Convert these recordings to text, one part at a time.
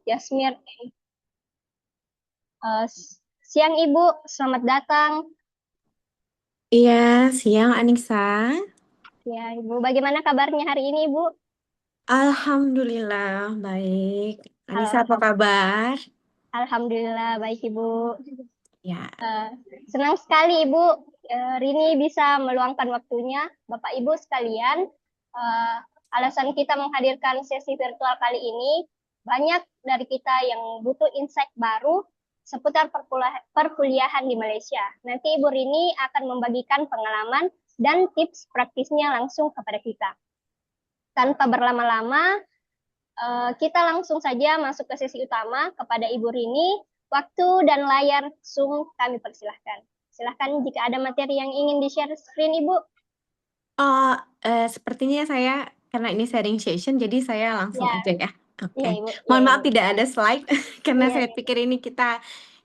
Yasmir. Eh, Siang Ibu, selamat datang. Iya, siang Anissa. Ya Ibu, bagaimana kabarnya hari ini Ibu? Alhamdulillah baik. Anissa apa Alham- kabar? Alhamdulillah baik Ibu. Ya, Eh, Senang sekali Ibu, Rini bisa meluangkan waktunya. Bapak Ibu sekalian, eh, alasan kita menghadirkan sesi virtual kali ini, banyak dari kita yang butuh insight baru seputar perkuliahan di Malaysia. Nanti Ibu Rini akan membagikan pengalaman dan tips praktisnya langsung kepada kita. Tanpa berlama-lama, kita langsung saja masuk ke sesi utama kepada Ibu Rini. Waktu dan layar Zoom kami persilahkan. Silahkan jika ada materi yang ingin di-share screen Ibu. oh, sepertinya saya karena ini sharing session, jadi saya langsung Ya, aja ya. Oke, iya Ibu, iya mohon maaf Ibu. tidak ada slide karena Iya, saya iya, pikir ini kita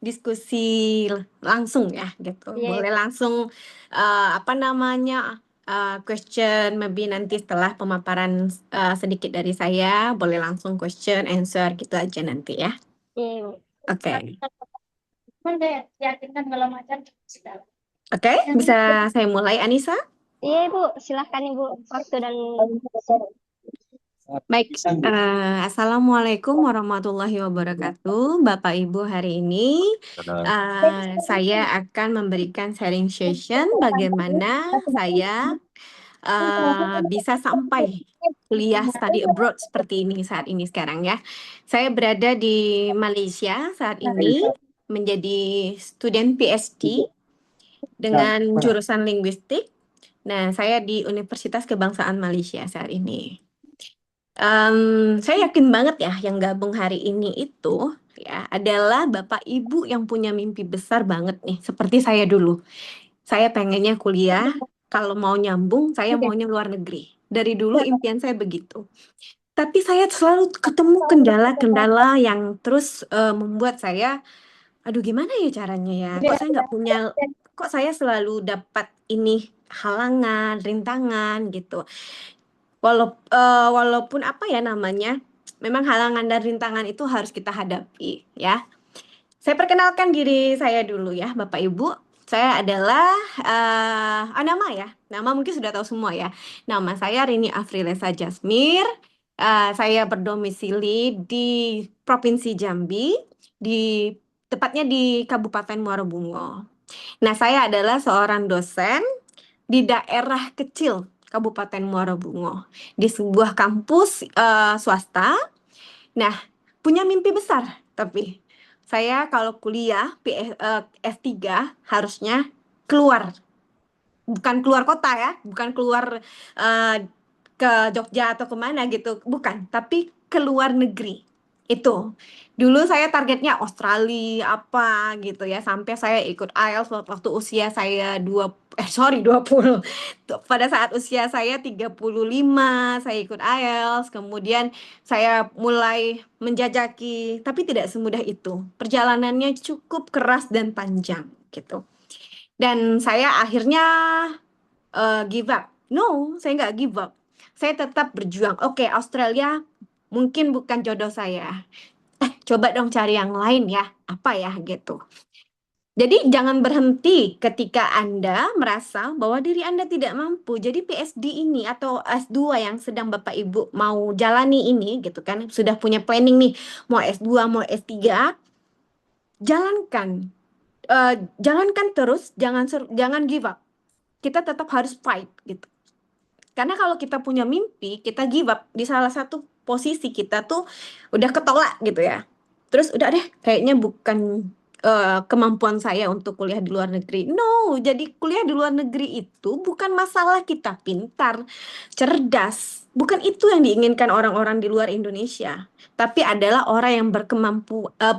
diskusi langsung ya, gitu. iya Boleh Ibu. langsung apa namanya question, maybe nanti setelah pemaparan sedikit dari saya, boleh langsung question answer gitu aja nanti ya. Iya Ibu. Oke. Oke, bisa saya mulai, Anissa? Iya Ibu, silahkan Ibu. Waktu dan Baik, Assalamualaikum warahmatullahi wabarakatuh. Bapak Ibu, hari ini saya akan memberikan sharing session bagaimana saya bisa sampai kuliah study abroad seperti ini saat ini sekarang ya. Saya berada di Malaysia saat ini menjadi student PhD dengan jurusan linguistik. Nah, saya di Universitas Kebangsaan Malaysia saat ini. Saya yakin banget ya, yang gabung hari ini itu ya adalah Bapak Ibu yang punya mimpi besar banget nih, seperti saya dulu. Saya pengennya kuliah, kalau mau nyambung, saya maunya luar negeri. Dari dulu impian saya begitu. Tapi saya selalu ketemu kendala-kendala yang terus membuat saya, aduh gimana ya caranya ya? Kok saya nggak punya, kok saya selalu dapat ini halangan, rintangan gitu. Walaupun apa ya namanya, memang halangan dan rintangan itu harus kita hadapi ya. Saya perkenalkan diri saya dulu ya, Bapak Ibu. Saya adalah nama ya, nama mungkin sudah tahu semua ya. Nama saya Rini Afrilesa Jasmir. Saya berdomisili di Provinsi Jambi, di tepatnya di Kabupaten Muarabungo. Nah, saya adalah seorang dosen di daerah kecil Kabupaten Muarabungo, di sebuah kampus swasta. Nah, punya mimpi besar, tapi saya kalau kuliah S3 harusnya keluar, bukan keluar kota ya, bukan keluar eh, ke Jogja atau kemana gitu, bukan, tapi ke luar negeri. Itu dulu saya targetnya Australia apa gitu ya, sampai saya ikut IELTS waktu usia saya 20. Pada saat usia saya 35 saya ikut IELTS, kemudian saya mulai menjajaki, tapi tidak semudah itu, perjalanannya cukup keras dan panjang gitu. Dan saya akhirnya give up. No, saya nggak give up. Saya tetap berjuang. Oke, Australia mungkin bukan jodoh saya. Coba dong cari yang lain ya. Apa ya gitu. Jadi jangan berhenti ketika Anda merasa bahwa diri Anda tidak mampu. Jadi PhD ini atau S2 yang sedang Bapak Ibu mau jalani ini gitu kan, sudah punya planning nih, mau S2, mau S3, jalankan. Jalankan terus, jangan give up. Kita tetap harus fight gitu. Karena kalau kita punya mimpi, kita give up di salah satu posisi kita tuh udah ketolak gitu ya. Terus udah deh, kayaknya bukan kemampuan saya untuk kuliah di luar negeri. No, jadi kuliah di luar negeri itu bukan masalah kita pintar, cerdas. Bukan itu yang diinginkan orang-orang di luar Indonesia. Tapi adalah orang yang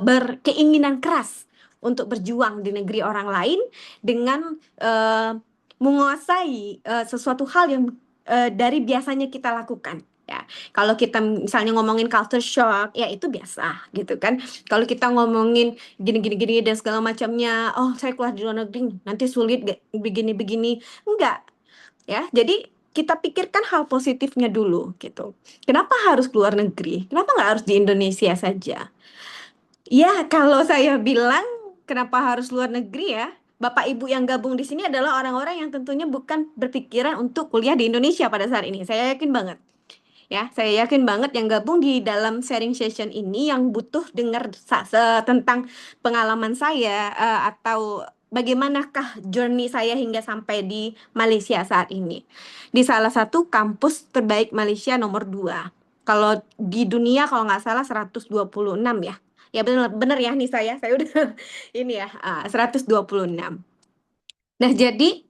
berkeinginan keras untuk berjuang di negeri orang lain dengan menguasai sesuatu hal yang dari biasanya kita lakukan ya. Kalau kita misalnya ngomongin culture shock, ya itu biasa gitu kan. Kalau kita ngomongin gini-gini dan segala macamnya, oh saya keluar di luar negeri nanti sulit gak begini-begini, enggak ya. Jadi kita pikirkan hal positifnya dulu gitu. Kenapa harus keluar negeri? Kenapa nggak harus di Indonesia saja? Ya, kalau saya bilang kenapa harus luar negeri ya? Bapak Ibu yang gabung di sini adalah orang-orang yang tentunya bukan berpikiran untuk kuliah di Indonesia pada saat ini. Saya yakin banget. Ya, saya yakin banget yang gabung di dalam sharing session ini yang butuh dengar tentang pengalaman saya atau bagaimanakah journey saya hingga sampai di Malaysia saat ini. Di salah satu kampus terbaik Malaysia nomor 2. Kalau di dunia kalau nggak salah 126 ya. Ya benar benar ya nih saya udah ini ya 126. Nah, jadi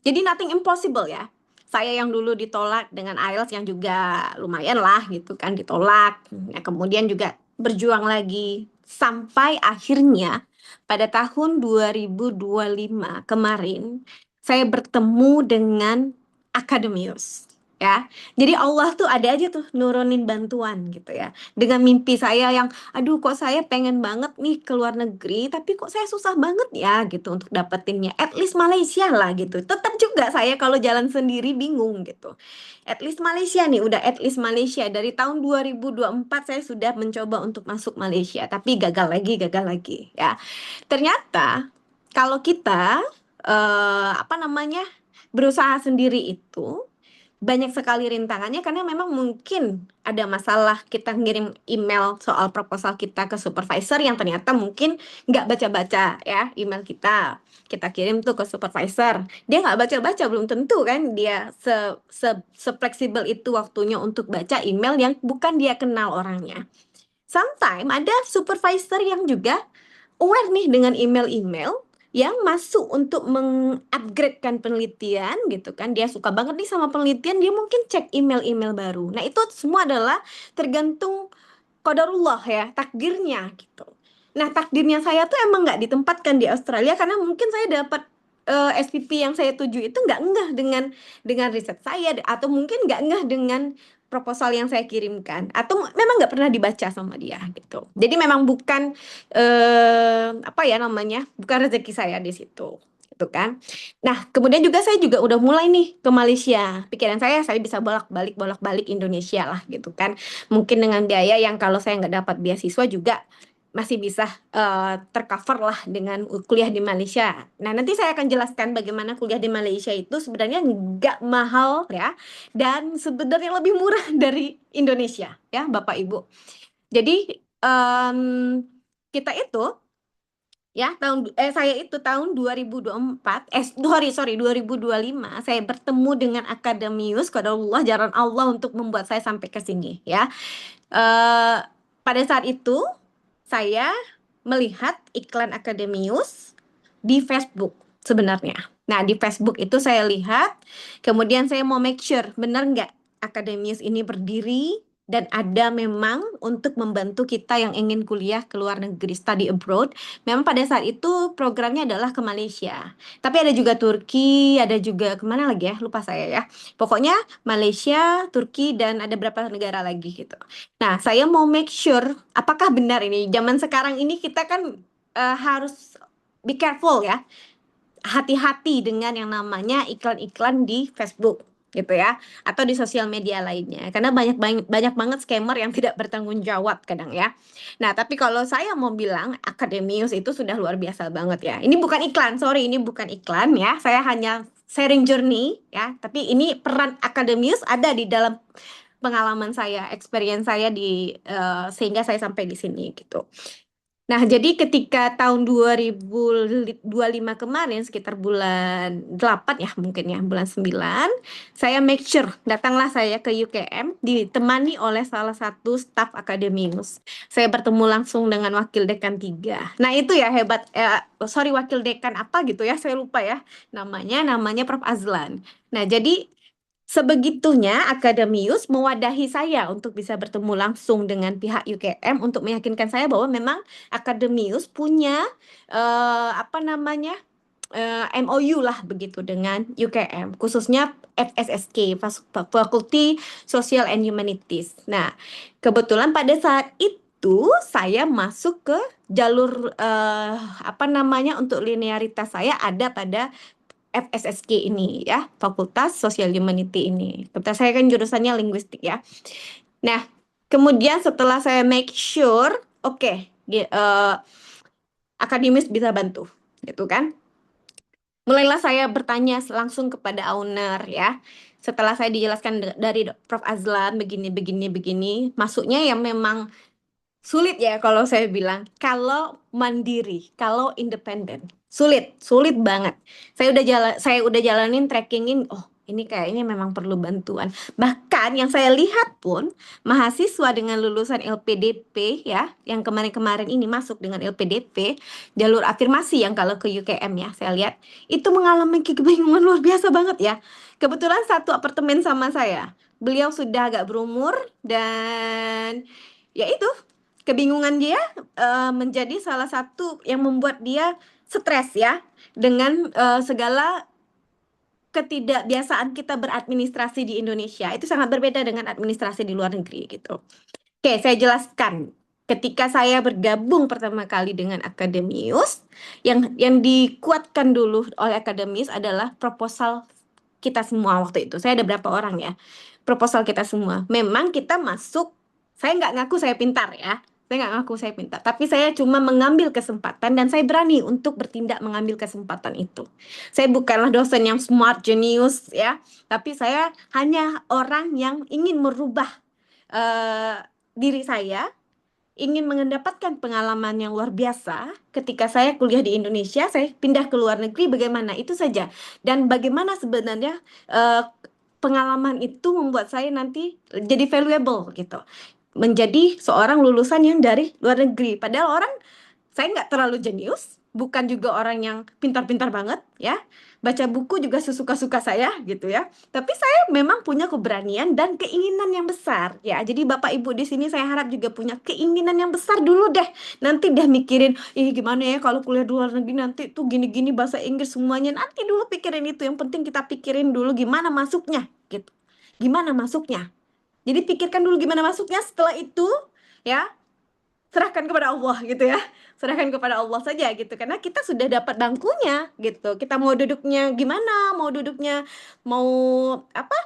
nothing impossible ya. Saya yang dulu ditolak dengan IELTS yang juga lumayan lah gitu kan ditolak. Nah, kemudian juga berjuang lagi sampai akhirnya pada tahun 2025 kemarin saya bertemu dengan Akademius ya. Jadi Allah tuh ada aja tuh nurunin bantuan gitu ya. Dengan mimpi saya yang aduh kok saya pengen banget nih ke luar negeri tapi kok saya susah banget ya gitu untuk dapetinnya at least Malaysia lah gitu tetap juga saya kalau jalan sendiri bingung gitu at least Malaysia nih udah at least Malaysia dari tahun 2024 saya sudah mencoba untuk masuk Malaysia tapi gagal lagi ya ternyata kalau kita apa namanya berusaha sendiri itu banyak sekali rintangannya karena memang mungkin ada masalah kita ngirim email soal proposal kita ke supervisor yang ternyata mungkin nggak baca-baca ya email kita kirim tuh ke supervisor dia nggak baca-baca belum tentu kan dia se fleksibel itu waktunya untuk baca email yang bukan dia kenal orangnya. Sometimes ada supervisor yang juga aware nih dengan email-email yang masuk untuk mengupgradekan penelitian gitu kan. Dia suka banget nih sama penelitian, dia mungkin cek email-email baru. Nah, itu semua adalah tergantung qadarullah ya, takdirnya gitu. Nah, takdirnya saya tuh emang nggak ditempatkan di Australia karena mungkin saya dapat SPP yang saya tuju itu nggak ngeh dengan riset saya atau mungkin nggak ngeh dengan proposal yang saya kirimkan atau memang nggak pernah dibaca sama dia gitu. Jadi memang bukan apa ya namanya, bukan rezeki saya di situ gitu kan. Nah, kemudian juga saya juga udah mulai nih ke Malaysia. Pikiran saya bisa bolak-balik Indonesia lah gitu kan. Mungkin dengan biaya yang kalau saya nggak dapat beasiswa juga masih bisa tercover lah dengan kuliah di Malaysia. Nah, nanti saya akan jelaskan bagaimana kuliah di Malaysia itu sebenarnya nggak mahal ya, dan sebenarnya lebih murah dari Indonesia ya, Bapak Ibu. Jadi kita itu ya saya itu tahun 2024 sorry 2025 saya bertemu dengan Akademius qadarullah jalan Allah untuk membuat saya sampai ke sini ya. eh Pada saat itu saya melihat iklan Akademius di Facebook sebenarnya. Nah, di Facebook itu saya lihat, kemudian saya mau make sure benar nggak Akademius ini berdiri dan ada memang untuk membantu kita yang ingin kuliah ke luar negeri, study abroad. Memang pada saat itu programnya adalah ke Malaysia. Tapi ada juga Turki, ada juga kemana lagi ya, lupa saya ya. Pokoknya Malaysia, Turki, dan ada beberapa negara lagi gitu. Nah, saya mau make sure apakah benar ini. Zaman sekarang ini kita kan harus be careful ya. Hati-hati dengan yang namanya iklan-iklan di Facebook gitu ya atau di sosial media lainnya karena banyak banyak banyak banget scammer yang tidak bertanggung jawab kadang ya. Nah, tapi kalau saya mau bilang Akademius itu sudah luar biasa banget ya. Ini bukan iklan, sorry, ini bukan iklan ya. Saya hanya sharing journey ya, tapi ini peran Akademius ada di dalam pengalaman saya, experience saya sehingga saya sampai di sini gitu. Nah, jadi ketika tahun 2025 kemarin, sekitar bulan 8 ya mungkin ya, bulan 9, saya make sure, datanglah saya ke UKM, ditemani oleh salah satu staf Akademius. Saya bertemu langsung dengan Wakil Dekan 3. Nah, itu ya hebat, sorry Wakil Dekan apa gitu ya, saya lupa ya namanya Prof. Azlan. Nah, jadi sebegitunya Akademius mewadahi saya untuk bisa bertemu langsung dengan pihak UKM untuk meyakinkan saya bahwa memang Akademius punya apa namanya MOU lah begitu dengan UKM, khususnya FSSK, Faculty Social and Humanities. Nah, kebetulan pada saat itu saya masuk ke jalur apa namanya untuk linearitas saya ada pada FSSK ini ya, Fakultas Sosial Humanity ini. Kebetulan saya kan jurusannya linguistik ya. Nah, Kemudian setelah saya make sure, oke, akademis bisa bantu, gitu kan? Mulailah saya bertanya langsung kepada owner ya. Setelah saya dijelaskan dari Prof. Azlan begini, begini, begini, masuknya yang memang sulit ya kalau saya bilang. Kalau mandiri, kalau independen, sulit, sulit banget. Saya udah jalanin trackingin. Oh, ini kayaknya memang perlu bantuan. Bahkan yang saya lihat pun mahasiswa dengan lulusan LPDP ya, yang kemarin-kemarin ini masuk dengan LPDP, jalur afirmasi yang kalau ke UKM ya, saya lihat itu mengalami kebingungan luar biasa banget ya. Kebetulan satu apartemen sama saya. Beliau sudah agak berumur dan ya itu kebingungan dia menjadi salah satu yang membuat dia stres ya dengan segala ketidakbiasaan kita beradministrasi di Indonesia. Itu sangat berbeda dengan administrasi di luar negeri gitu. Oke, saya jelaskan. Ketika saya bergabung pertama kali dengan Akademius, yang dikuatkan dulu oleh Akademius adalah proposal kita semua waktu itu. Saya ada berapa orang ya? Proposal kita semua. Memang kita masuk, saya nggak ngaku saya pintar ya. Saya nggak ngaku saya pintar. Tapi saya cuma mengambil kesempatan dan saya berani untuk bertindak mengambil kesempatan itu. Saya bukanlah dosen yang smart, genius ya. Tapi saya hanya orang yang ingin merubah diri saya, ingin mendapatkan pengalaman yang luar biasa ketika saya kuliah di Indonesia, saya pindah ke luar negeri, bagaimana itu saja. Dan bagaimana sebenarnya pengalaman itu membuat saya nanti jadi valuable gitu. Menjadi seorang lulusan yang dari luar negeri. Padahal saya nggak terlalu jenius, bukan juga orang yang pintar-pintar banget ya. Baca buku juga sesuka-suka saya gitu ya. Tapi saya memang punya keberanian dan keinginan yang besar ya. Jadi Bapak Ibu di sini saya harap juga punya keinginan yang besar dulu deh. Nanti deh mikirin, gimana ya kalau kuliah di luar negeri nanti tuh gini-gini bahasa Inggris semuanya. Nanti dulu pikirin itu. Yang penting kita pikirin dulu gimana masuknya gitu. Gimana masuknya. Jadi pikirkan dulu gimana masuknya. Setelah itu ya serahkan kepada Allah gitu ya, serahkan kepada Allah saja gitu, karena kita sudah dapat bangkunya gitu. Kita mau duduknya gimana, mau apa,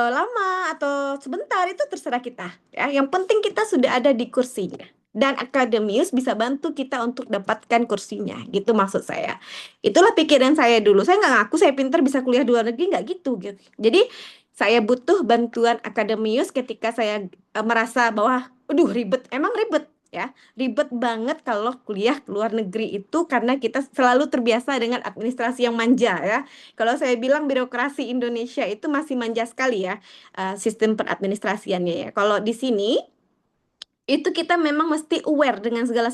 lama atau sebentar itu terserah kita ya. Yang penting kita sudah ada di kursinya, dan Akademius bisa bantu kita untuk dapatkan kursinya gitu maksud saya. Itulah pikiran saya dulu. Saya nggak ngaku saya pintar bisa kuliah di luar negeri, nggak gitu. Jadi saya butuh bantuan Akademius ketika saya merasa bahwa aduh ribet, emang ribet ya, ribet banget kalau kuliah ke luar negeri itu karena kita selalu terbiasa dengan administrasi yang manja ya. Kalau saya bilang birokrasi Indonesia itu masih manja sekali ya, sistem peradministrasiannya ya. Kalau di sini itu kita memang mesti aware dengan segala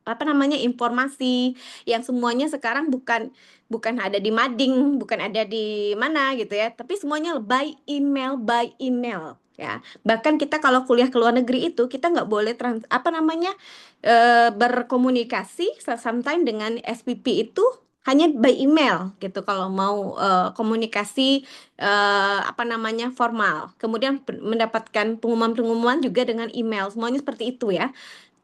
apa namanya, informasi yang semuanya sekarang bukan bukan ada di mading, bukan ada di mana gitu ya, tapi semuanya by email ya. Bahkan kita kalau kuliah ke luar negeri itu kita nggak boleh apa namanya, berkomunikasi sometimes dengan SPP itu hanya by email gitu kalau mau komunikasi apa namanya, formal. Kemudian mendapatkan pengumuman-pengumuman juga dengan email. Semuanya seperti itu ya.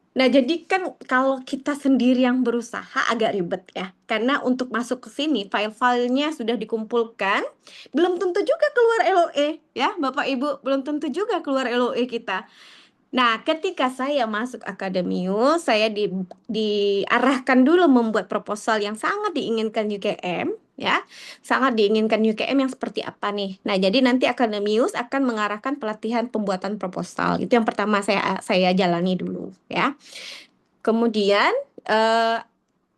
Nah, jadi kan kalau kita sendiri yang berusaha agak ribet ya. Karena untuk masuk ke sini file-filenya sudah dikumpulkan, belum tentu juga keluar LOE ya, Bapak Ibu, belum tentu juga keluar LOE kita. Nah, ketika saya masuk Akademius, saya diarahkan dulu membuat proposal yang sangat diinginkan UKM, ya, sangat diinginkan UKM yang seperti apa nih. Nah, jadi nanti Akademius akan mengarahkan pelatihan pembuatan proposal. Itu yang pertama saya jalani dulu, ya. Kemudian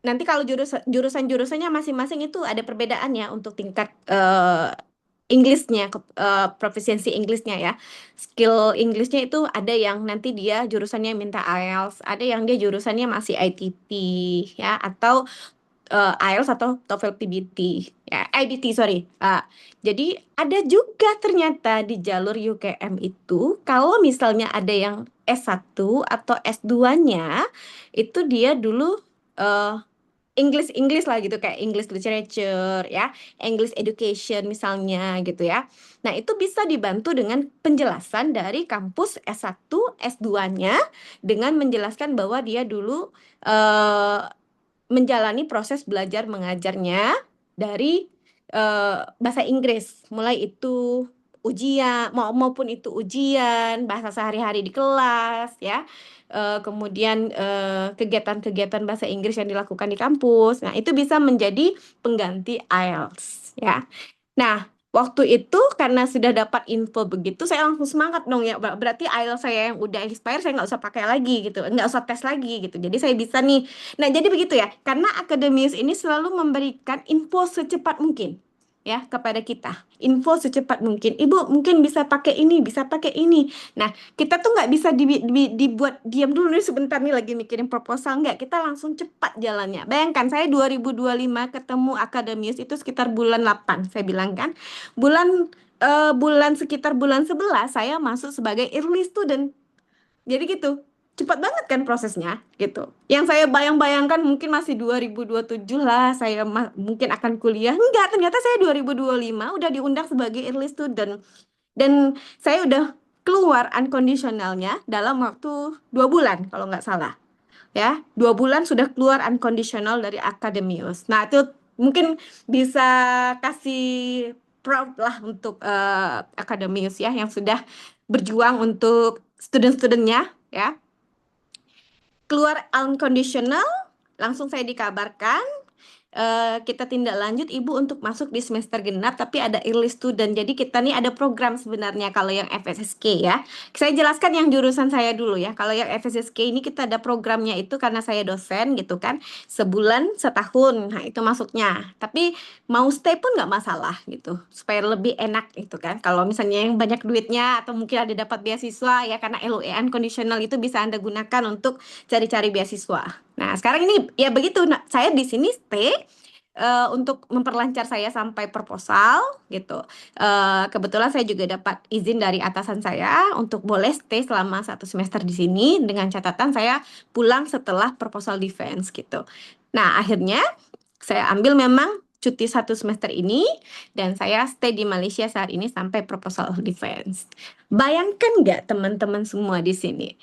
nanti kalau jurusan-jurusannya masing-masing itu ada perbedaannya untuk tingkat Inggrisnya, proficiency Inggrisnya ya. Skill Inggrisnya itu ada yang nanti dia jurusannya minta IELTS, ada yang dia jurusannya masih ITP ya, atau IELTS atau TOEFL PBT ya, IBT sorry. Jadi ada juga ternyata di jalur UKM itu kalau misalnya ada yang S1 atau S2-nya itu dia dulu English lah gitu, kayak English literature ya, English education misalnya gitu ya. Nah, itu bisa dibantu dengan penjelasan dari kampus S1, S2-nya dengan menjelaskan bahwa dia dulu menjalani proses belajar mengajarnya dari bahasa Inggris. Mulai itu ujian maupun itu ujian, bahasa sehari-hari di kelas ya. Kemudian kegiatan-kegiatan bahasa Inggris yang dilakukan di kampus. Nah, itu bisa menjadi pengganti IELTS ya. Nah, waktu itu karena sudah dapat info begitu, saya langsung semangat dong ya. Berarti IELTS saya yang udah expire, saya nggak usah pakai lagi gitu, nggak usah tes lagi gitu. Jadi saya bisa nih. Nah, jadi begitu ya. Karena Akademius ini selalu memberikan info secepat mungkin ya kepada kita. Info secepat mungkin. Ibu mungkin bisa pakai ini, bisa pakai ini. Nah, kita tuh nggak bisa dibuat diam dulu nih sebentar nih lagi mikirin proposal. Nggak, kita langsung cepat jalannya. Bayangkan saya 2025 ketemu Akademius itu sekitar bulan 8, saya bilang kan. Sekitar bulan 11 saya masuk sebagai early student. Jadi gitu. Cepat banget kan prosesnya gitu. Yang saya bayang-bayangkan mungkin masih 2027 lah saya mungkin akan kuliah. Enggak, ternyata saya 2025 udah diundang sebagai early student. Dan saya udah keluar unconditionalnya dalam waktu 2 bulan kalau nggak salah. Ya, 2 bulan sudah keluar unconditional dari Akademius. Nah, itu mungkin bisa kasih proud lah untuk Akademius ya yang sudah berjuang untuk student-studentnya ya. Keluar unconditional, langsung saya dikabarkan kita tindak lanjut ibu untuk masuk di semester genap tapi ada early student. Jadi kita nih ada program sebenarnya kalau yang FSSK ya. Saya jelaskan yang jurusan saya dulu ya. Kalau yang FSSK ini kita ada programnya itu karena saya dosen gitu kan. Sebulan setahun. Nah, itu masuknya. Tapi mau stay pun nggak masalah gitu. Supaya lebih enak gitu kan. Kalau misalnya yang banyak duitnya atau mungkin ada dapat beasiswa ya karena LUE unconditional itu bisa Anda gunakan untuk cari-cari beasiswa. Nah, sekarang ini ya begitu. Nah, saya di sini stay untuk memperlancar saya sampai proposal gitu. Kebetulan saya juga dapat izin dari atasan saya untuk boleh stay selama 1 semester di sini dengan catatan saya pulang setelah proposal defense gitu. Nah, akhirnya saya ambil memang cuti 1 semester ini dan saya stay di Malaysia saat ini sampai proposal defense. Bayangkan nggak teman-teman semua di sini?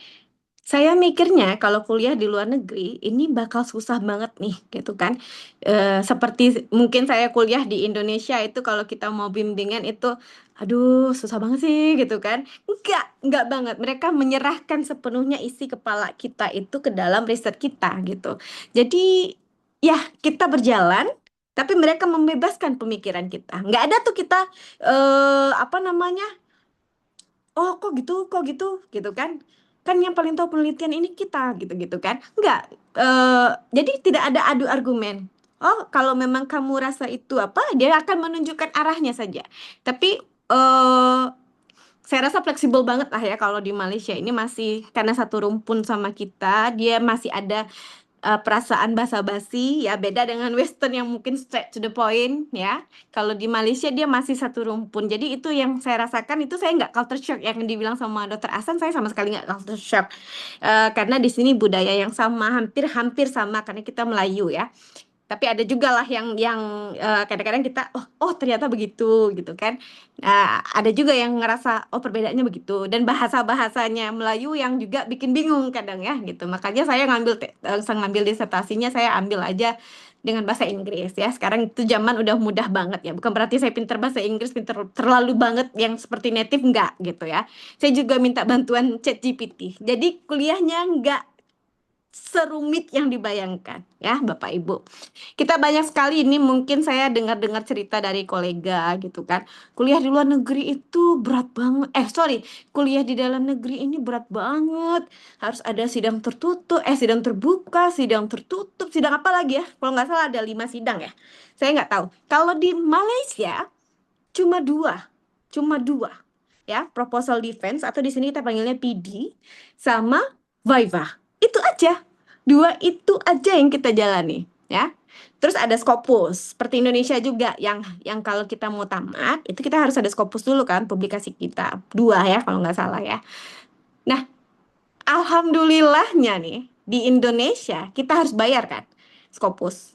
Saya mikirnya kalau kuliah di luar negeri ini bakal susah banget nih gitu kan. Seperti mungkin saya kuliah di Indonesia itu kalau kita mau bimbingan itu aduh susah banget sih gitu kan. Enggak banget. Mereka menyerahkan sepenuhnya isi kepala kita itu ke dalam riset kita gitu. Jadi ya kita berjalan tapi mereka membebaskan pemikiran kita. Nggak ada tuh kita apa namanya? Oh kok gitu kan yang paling tahu penelitian ini kita gitu kan enggak, jadi tidak ada adu argumen. Oh kalau memang kamu rasa itu apa dia akan menunjukkan arahnya saja tapi saya rasa fleksibel banget lah ya kalau di Malaysia ini masih karena satu rumpun sama kita dia masih ada perasaan basa-basi ya beda dengan Western yang mungkin straight to the point ya. Kalau di Malaysia dia masih satu rumpun. Jadi itu yang saya rasakan itu saya nggak culture shock yang dibilang sama Dokter Asan saya sama sekali nggak culture shock. Karena di sini budaya yang sama hampir sama karena kita Melayu ya. Tapi ada juga lah yang kadang-kadang kita ternyata begitu gitu kan. Nah, ada juga yang ngerasa perbedaannya begitu dan bahasa-bahasanya Melayu yang juga bikin bingung kadang ya gitu. Makanya saya ngambil disertasinya saya ambil aja dengan bahasa Inggris ya. Sekarang itu zaman udah mudah banget ya. Bukan berarti saya pinter bahasa Inggris, pinter terlalu banget yang seperti native enggak gitu ya. Saya juga minta bantuan ChatGPT. Jadi kuliahnya enggak serumit yang dibayangkan ya Bapak Ibu. Kita banyak sekali ini mungkin saya dengar-dengar cerita dari kolega gitu kan. Kuliah di luar negeri itu berat banget. Kuliah di dalam negeri ini berat banget. Harus ada sidang tertutup, sidang terbuka, sidang tertutup, sidang apa lagi ya? Kalau nggak salah ada 5 sidang ya. Saya nggak tahu. Kalau di Malaysia cuma dua ya, proposal defense atau di sini kita panggilnya PD sama Viva. Itu aja. 2 itu aja yang kita jalani ya. Terus ada Scopus, seperti Indonesia juga yang kalau kita mau tamat itu kita harus ada Scopus dulu kan, publikasi kita 2 ya kalau nggak salah ya. Nah, alhamdulillahnya nih di Indonesia kita harus bayar kan Scopus.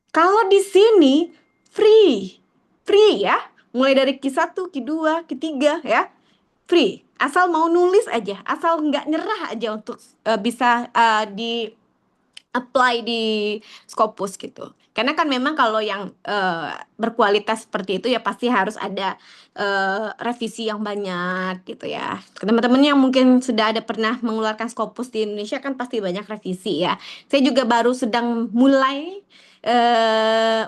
Kalau di sini free ya, mulai dari Q1, Q2, Q3 ya, free. Asal mau nulis aja, asal nggak nyerah aja untuk bisa di apply di Scopus gitu. Karena kan memang kalau yang berkualitas seperti itu ya pasti harus ada revisi yang banyak gitu ya. Teman-teman yang mungkin sudah ada pernah mengeluarkan Scopus di Indonesia kan pasti banyak revisi ya. Saya juga baru sedang mulai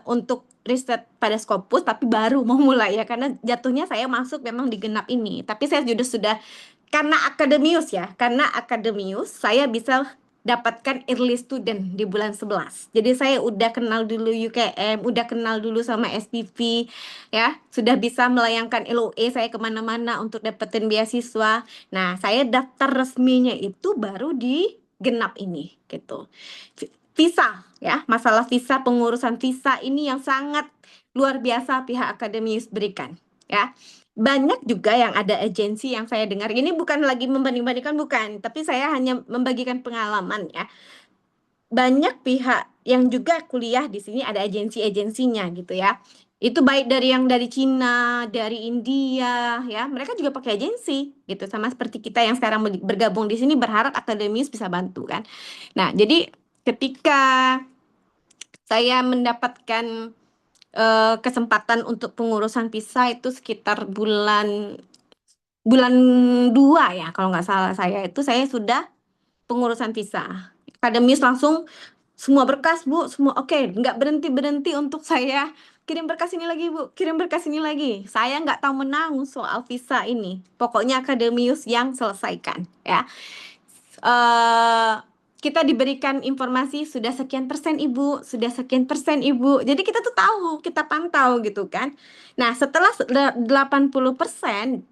untuk riset pada Scopus, tapi baru mau mulai ya karena jatuhnya saya masuk memang di genap ini. Tapi saya sudah karena akademius saya bisa dapatkan early student di bulan 11. Jadi saya udah kenal dulu UKM, udah kenal dulu sama SPV, ya, sudah bisa melayangkan LOE saya kemana-mana untuk dapetin beasiswa. Nah, saya daftar resminya itu baru di genap ini, gitu. Visa, ya, masalah visa, pengurusan visa ini yang sangat luar biasa pihak akademius berikan, ya. Banyak juga yang ada agensi yang saya dengar. Ini bukan lagi membanding-bandingkan, bukan. Tapi saya hanya membagikan pengalaman ya. Banyak pihak yang juga kuliah di sini ada agensi-agensinya gitu ya. Itu baik dari yang dari Cina, dari India ya. Mereka juga pakai agensi gitu. Sama seperti kita yang sekarang bergabung di sini berharap akademis bisa bantu kan. Nah, jadi ketika saya mendapatkan kesempatan untuk pengurusan visa itu sekitar bulan bulan 2 ya kalau nggak salah saya sudah pengurusan visa. Akademis langsung semua berkas Bu, semua oke, nggak berhenti-berhenti untuk saya kirim berkas ini lagi Bu, kirim berkas ini lagi. Saya nggak tahu menang soal visa ini. Pokoknya akademius yang selesaikan ya. eh Kita diberikan informasi sudah sekian persen Ibu, sudah sekian persen Ibu. Jadi kita tuh tahu, kita pantau gitu kan. Nah, setelah 80%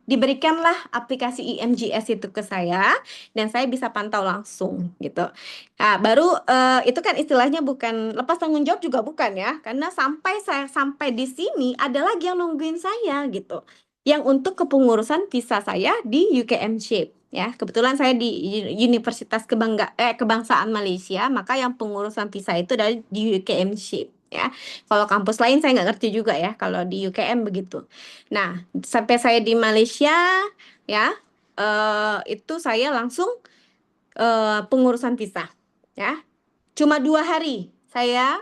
diberikanlah aplikasi IMGS itu ke saya dan saya bisa pantau langsung gitu. Nah, baru itu kan istilahnya bukan lepas tanggung jawab juga bukan ya. Karena sampai saya sampai di sini ada lagi yang nungguin saya gitu. Yang untuk kepengurusan visa saya di UKM Shape. Ya, kebetulan saya di Universitas Kebangsaan Malaysia, maka yang pengurusan visa itu dari di UKM Shape ya. Kalau kampus lain saya nggak ngerti juga ya, kalau di UKM begitu. Nah, sampai saya di Malaysia ya, itu saya langsung pengurusan visa ya. Cuma 2 hari saya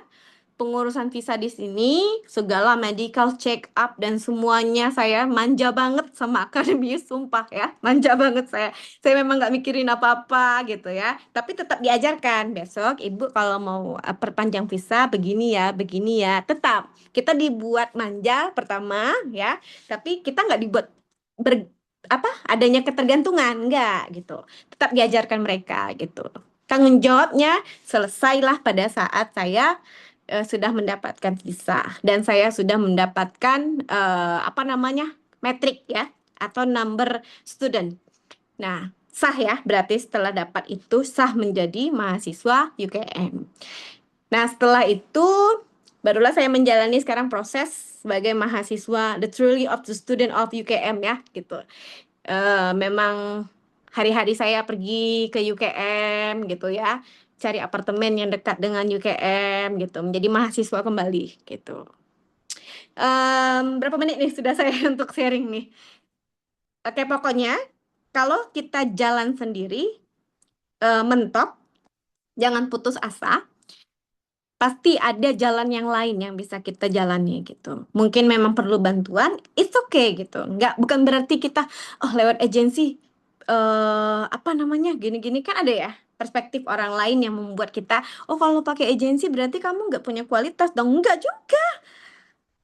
pengurusan visa di sini, segala medical check up dan semuanya saya manja banget sama akademi, sumpah ya, manja banget saya. Saya memang nggak mikirin apa-apa gitu ya, tapi tetap diajarkan besok Ibu kalau mau perpanjang visa begini ya, tetap kita dibuat manja pertama ya, tapi kita nggak dibuat ber apa adanya ketergantungan enggak gitu, tetap diajarkan mereka gitu. Tanggung jawabnya selesailah pada saat saya sudah mendapatkan visa dan saya sudah mendapatkan apa namanya metrik ya atau number student. Nah, sah ya, berarti setelah dapat itu sah menjadi mahasiswa UKM. Nah, setelah itu barulah saya menjalani sekarang proses sebagai mahasiswa the truly of the student of UKM ya gitu. Memang hari-hari saya pergi ke UKM gitu ya, cari apartemen yang dekat dengan UKM gitu, menjadi mahasiswa kembali gitu. Berapa menit nih sudah saya untuk sharing nih? Oke, pokoknya kalau kita jalan sendiri, mentok, jangan putus asa. Pasti ada jalan yang lain yang bisa kita jalani gitu. Mungkin memang perlu bantuan, it's okay gitu. Bukan berarti kita lewat agensi apa namanya gini-gini kan ada ya perspektif orang lain yang membuat kita kalau pakai agensi berarti kamu nggak punya kualitas dong. Enggak juga.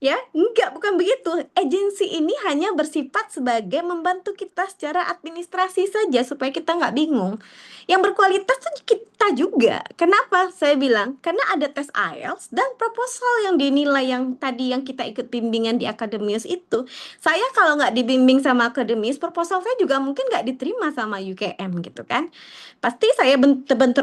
Ya, enggak, bukan begitu. Agensi ini hanya bersifat sebagai membantu kita secara administrasi saja supaya kita nggak bingung. Yang berkualitas tuh kita juga. Kenapa saya bilang? Karena ada tes IELTS dan proposal yang dinilai yang tadi yang kita ikut bimbingan di akademius itu. Saya kalau nggak dibimbing sama akademius, proposal saya juga mungkin nggak diterima sama UKM gitu kan. Pasti saya terbentur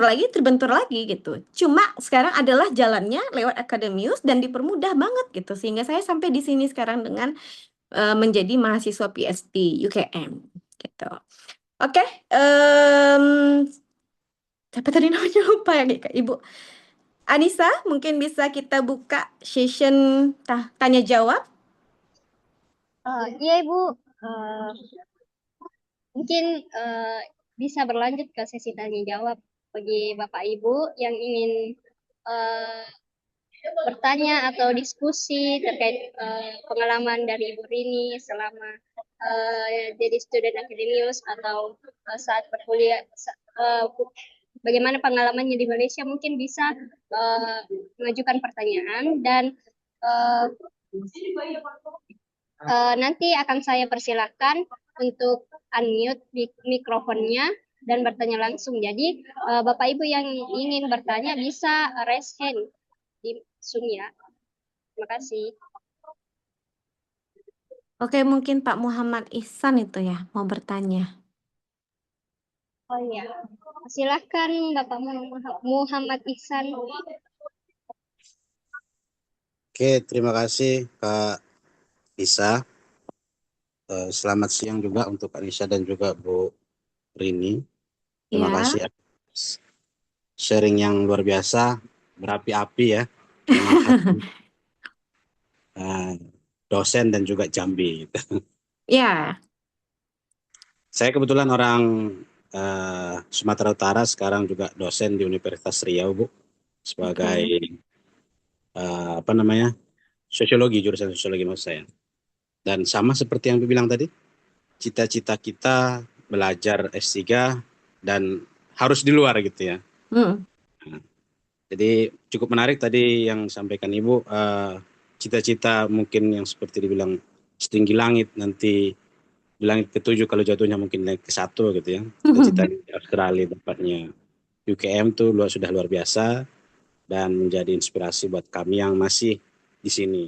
lagi gitu. Cuma sekarang adalah jalannya lewat akademius dan dipermudah banget gitu. Sehingga saya sampai di sini sekarang dengan menjadi mahasiswa PhD UKM gitu. Oke, siapa tadi namanya lupa ya Kak Ibu. Anissa, mungkin bisa kita buka session tanya jawab. Iya Ibu, Eh, mungkin bisa berlanjut ke sesi tanya jawab. bagi Bapak Ibu yang ingin eh, bertanya atau diskusi terkait pengalaman dari Ibu Rini selama jadi student akademius atau saat berkuliah, bagaimana pengalamannya di Malaysia, mungkin bisa mengajukan pertanyaan dan uh, nanti akan saya persilakan untuk unmute mikrofonnya dan bertanya langsung. Jadi Bapak Ibu yang ingin bertanya bisa raise hand di Zoom ya. Terima kasih. Oke, mungkin Pak Muhammad Ihsan itu ya mau bertanya. Oh iya, silakan Bapak Muhammad Ihsan. Oke, terima kasih Kak Isa. Selamat siang juga untuk Kak Nisa dan juga Bu Rini. Terima Ya, kasih atas sharing yang luar biasa, berapi-api ya, memanfaatkan dosen dan juga Jambi. ya, Saya kebetulan orang Sumatera Utara, sekarang juga dosen di Universitas Riau, Bu, sebagai oke. apa namanya, sosiologi, jurusan sosiologi maksud saya. Dan sama seperti yang Bu bilang tadi, cita-cita kita belajar S3 dan harus di luar gitu ya. Hmm, Nah, jadi cukup menarik tadi yang sampaikan Ibu, cita-cita mungkin yang seperti dibilang setinggi langit, nanti di langit ketujuh kalau jatuhnya mungkin naik ke satu gitu ya. Cita-cita di Australia tempatnya UKM tuh sudah luar biasa dan menjadi inspirasi buat kami yang masih di sini.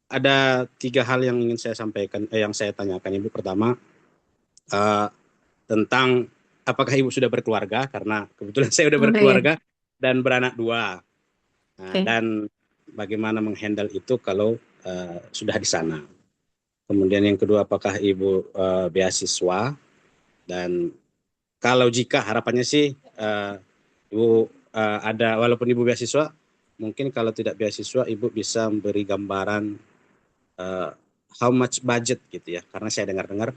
Ada 3 hal yang ingin saya sampaikan, yang saya tanyakan Ibu. Pertama, eh, tentang apakah Ibu sudah berkeluarga, karena kebetulan saya sudah oh ya, berkeluarga dan beranak 2. Nah, oke. dan bagaimana menghandle itu kalau sudah di sana. Kemudian yang kedua, apakah Ibu beasiswa, dan kalau jika harapannya sih Ibu ada, walaupun Ibu beasiswa, mungkin kalau tidak beasiswa Ibu bisa memberi gambaran uh, how much budget gitu ya. Karena saya dengar-dengar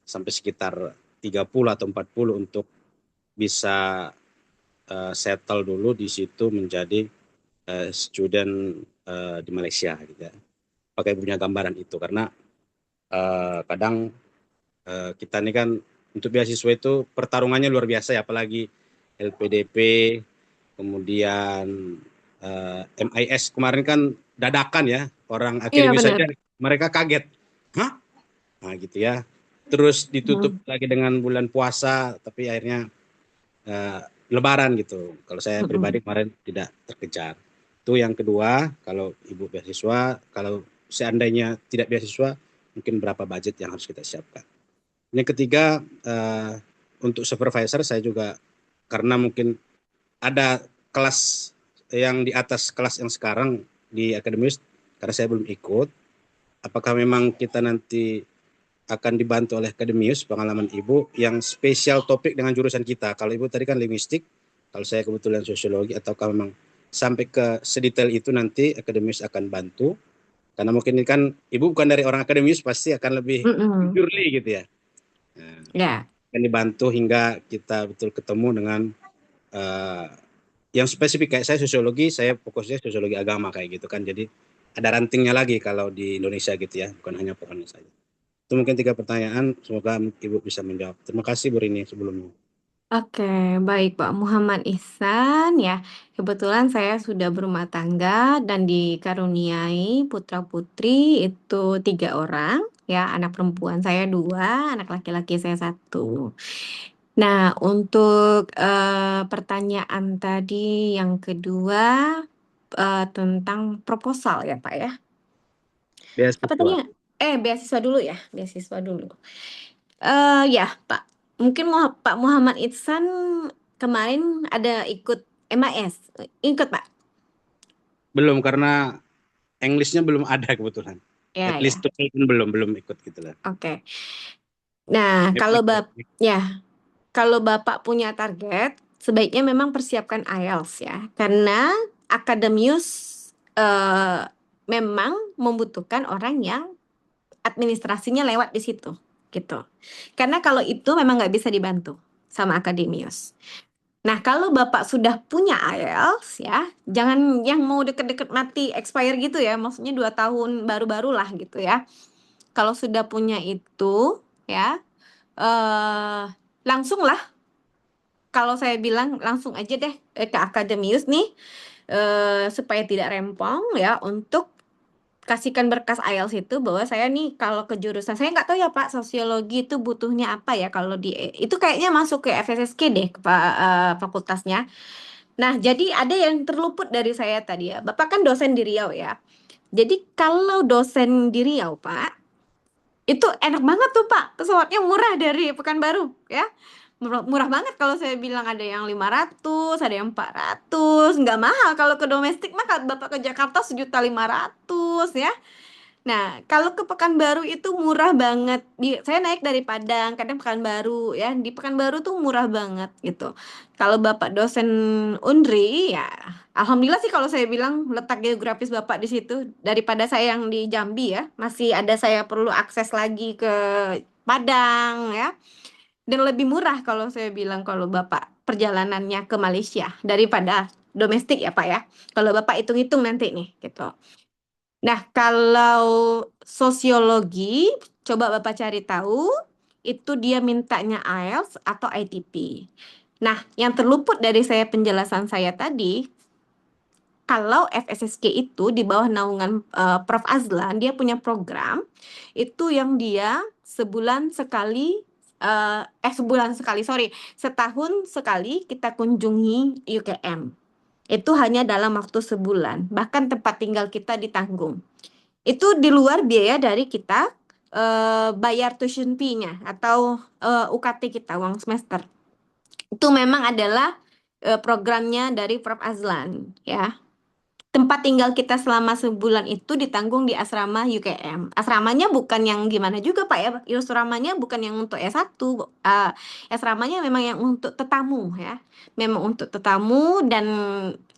sampai sekitar 30 atau 40 untuk bisa settle dulu di situ menjadi student di Malaysia gitu ya. Pakai punya gambaran itu karena kadang kita ini kan untuk beasiswa itu pertarungannya luar biasa ya, apalagi LPDP, kemudian MIS kemarin kan dadakan ya, orang Iya akademis benar. saja mereka kaget. Hah? Nah gitu ya. Terus ditutup Hmm, lagi dengan bulan puasa, tapi akhirnya eh, Lebaran gitu. Kalau saya mm-mm. pribadi kemarin tidak terkejar. Itu yang kedua, kalau Ibu beasiswa, kalau seandainya tidak beasiswa, mungkin berapa budget yang harus kita siapkan. Yang ketiga, untuk supervisor saya juga, karena mungkin ada kelas yang di atas kelas yang sekarang di akademis, karena saya belum ikut, apakah memang kita nanti akan dibantu oleh akademius pengalaman Ibu yang spesial topik dengan jurusan kita. Kalau Ibu tadi kan linguistik, kalau saya kebetulan sosiologi, ataukah memang sampai ke sedetail itu nanti akademius akan bantu. Karena mungkin ini kan Ibu bukan dari orang akademius, pasti akan lebih Mm-mm. purely gitu ya. Nah, Ya, akan dibantu hingga kita betul ketemu dengan uh, yang spesifik. Kayak saya sosiologi, saya fokusnya sosiologi agama kayak gitu kan. Jadi ada rantingnya lagi kalau di Indonesia gitu ya, bukan hanya pohonnya saja. Itu mungkin 3 pertanyaan, semoga Ibu bisa menjawab. Terima kasih Bu Rini sebelumnya. oke, baik Pak Muhammad Ihsan ya. Kebetulan saya sudah berumah tangga dan dikaruniai putra-putri itu 3 orang ya. Anak perempuan saya 2, anak laki-laki saya 1. Nah, untuk pertanyaan tadi yang kedua tentang proposal ya Pak ya. Apa tadi Beasiswa. ya? Beasiswa dulu ya, beasiswa dulu. Ya, Pak. Mungkin Pak Muhammad Ihsan kemarin ada ikut MAS. Ikut, Pak. Belum, karena Englishnya belum ada kebetulan. At Ya, least ya. pun belum ikut gitu lah. Oke. Nah, kalau kalau Bapak punya target, sebaiknya memang persiapkan IELTS ya. Karena akademius eh, memang membutuhkan orang yang administrasinya lewat di situ, gitu. Karena kalau itu memang nggak bisa dibantu sama akademius. Nah, kalau Bapak sudah punya IELTS ya, jangan yang mau deket-deket mati expire gitu ya, maksudnya 2 tahun baru-baru lah gitu ya. Kalau sudah punya itu ya, langsung lah, kalau saya bilang langsung aja deh ke Akademius nih, supaya tidak rempong ya, untuk kasihkan berkas IELTS itu bahwa saya nih kalau ke jurusan, saya nggak tahu ya Pak, sosiologi itu butuhnya apa ya kalau di, itu kayaknya masuk ke FSSK deh, fakultasnya. Nah, jadi ada yang terluput dari saya tadi ya. Bapak kan dosen di Riau ya. Jadi kalau dosen di Riau, Pak, itu enak banget tuh Pak. Pesawatnya murah dari Pekanbaru ya. Murah, murah banget kalau saya bilang, ada yang 500, ada yang 400. Nggak mahal kalau ke domestik mah, kalau Bapak ke Jakarta 1.500.000 ya. Nah, kalau ke Pekanbaru itu murah banget. Saya naik dari Padang, kadang Pekanbaru ya. Di Pekanbaru tuh murah banget gitu. Kalau Bapak dosen Unri ya, alhamdulillah sih kalau saya bilang letak geografis Bapak di situ, daripada saya yang di Jambi ya. Masih ada saya perlu akses lagi ke Padang ya. Dan lebih murah kalau saya bilang, kalau Bapak perjalanannya ke Malaysia daripada domestik ya Pak ya. Kalau Bapak hitung-hitung nanti nih gitu. Nah, kalau sosiologi, coba Bapak cari tahu, itu dia mintanya IELTS atau ITP. Nah, yang terluput dari saya penjelasan saya tadi, kalau FSSK itu di bawah naungan Prof. Azlan, dia punya program, itu yang dia sebulan sekali, setahun sekali kita kunjungi UKM. Itu hanya dalam waktu sebulan, bahkan tempat tinggal kita ditanggung. Itu di luar biaya dari kita bayar tuition fee-nya atau UKT kita, uang semester. Itu memang adalah programnya dari Prof. Azlan ya. Tempat tinggal kita selama sebulan itu ditanggung di asrama UKM. Asramanya bukan yang gimana juga Pak ya. Asramanya bukan yang untuk S1. Asramanya memang yang untuk tetamu ya. Memang untuk tetamu dan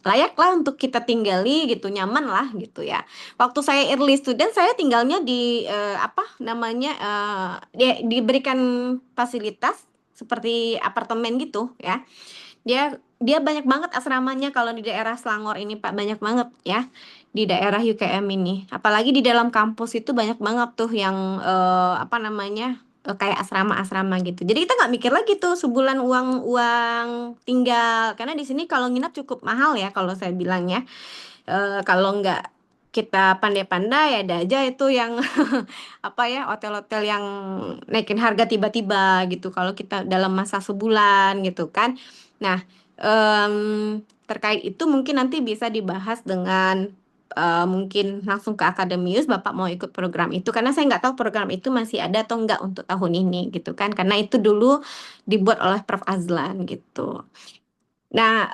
layaklah untuk kita tinggali gitu, nyaman lah gitu ya. Waktu saya early student, saya tinggalnya di diberikan fasilitas seperti apartemen gitu ya. Dia banyak banget asramanya kalau di daerah Selangor ini Pak, banyak banget ya di daerah UKM ini. Apalagi di dalam kampus itu banyak banget tuh yang kayak asrama-asrama gitu. Jadi kita nggak mikir lagi tuh sebulan uang tinggal, karena di sini kalau nginap cukup mahal ya kalau saya bilang ya. Kalau nggak kita pandai-pandai, ada aja itu yang hotel-hotel yang naikin harga tiba-tiba gitu kalau kita dalam masa sebulan gitu kan. Nah, terkait itu mungkin nanti bisa dibahas dengan mungkin langsung ke Akademius, Bapak mau ikut program itu, karena saya nggak tahu program itu masih ada atau nggak untuk tahun ini gitu kan, karena itu dulu dibuat oleh Prof. Azlan gitu. Nah,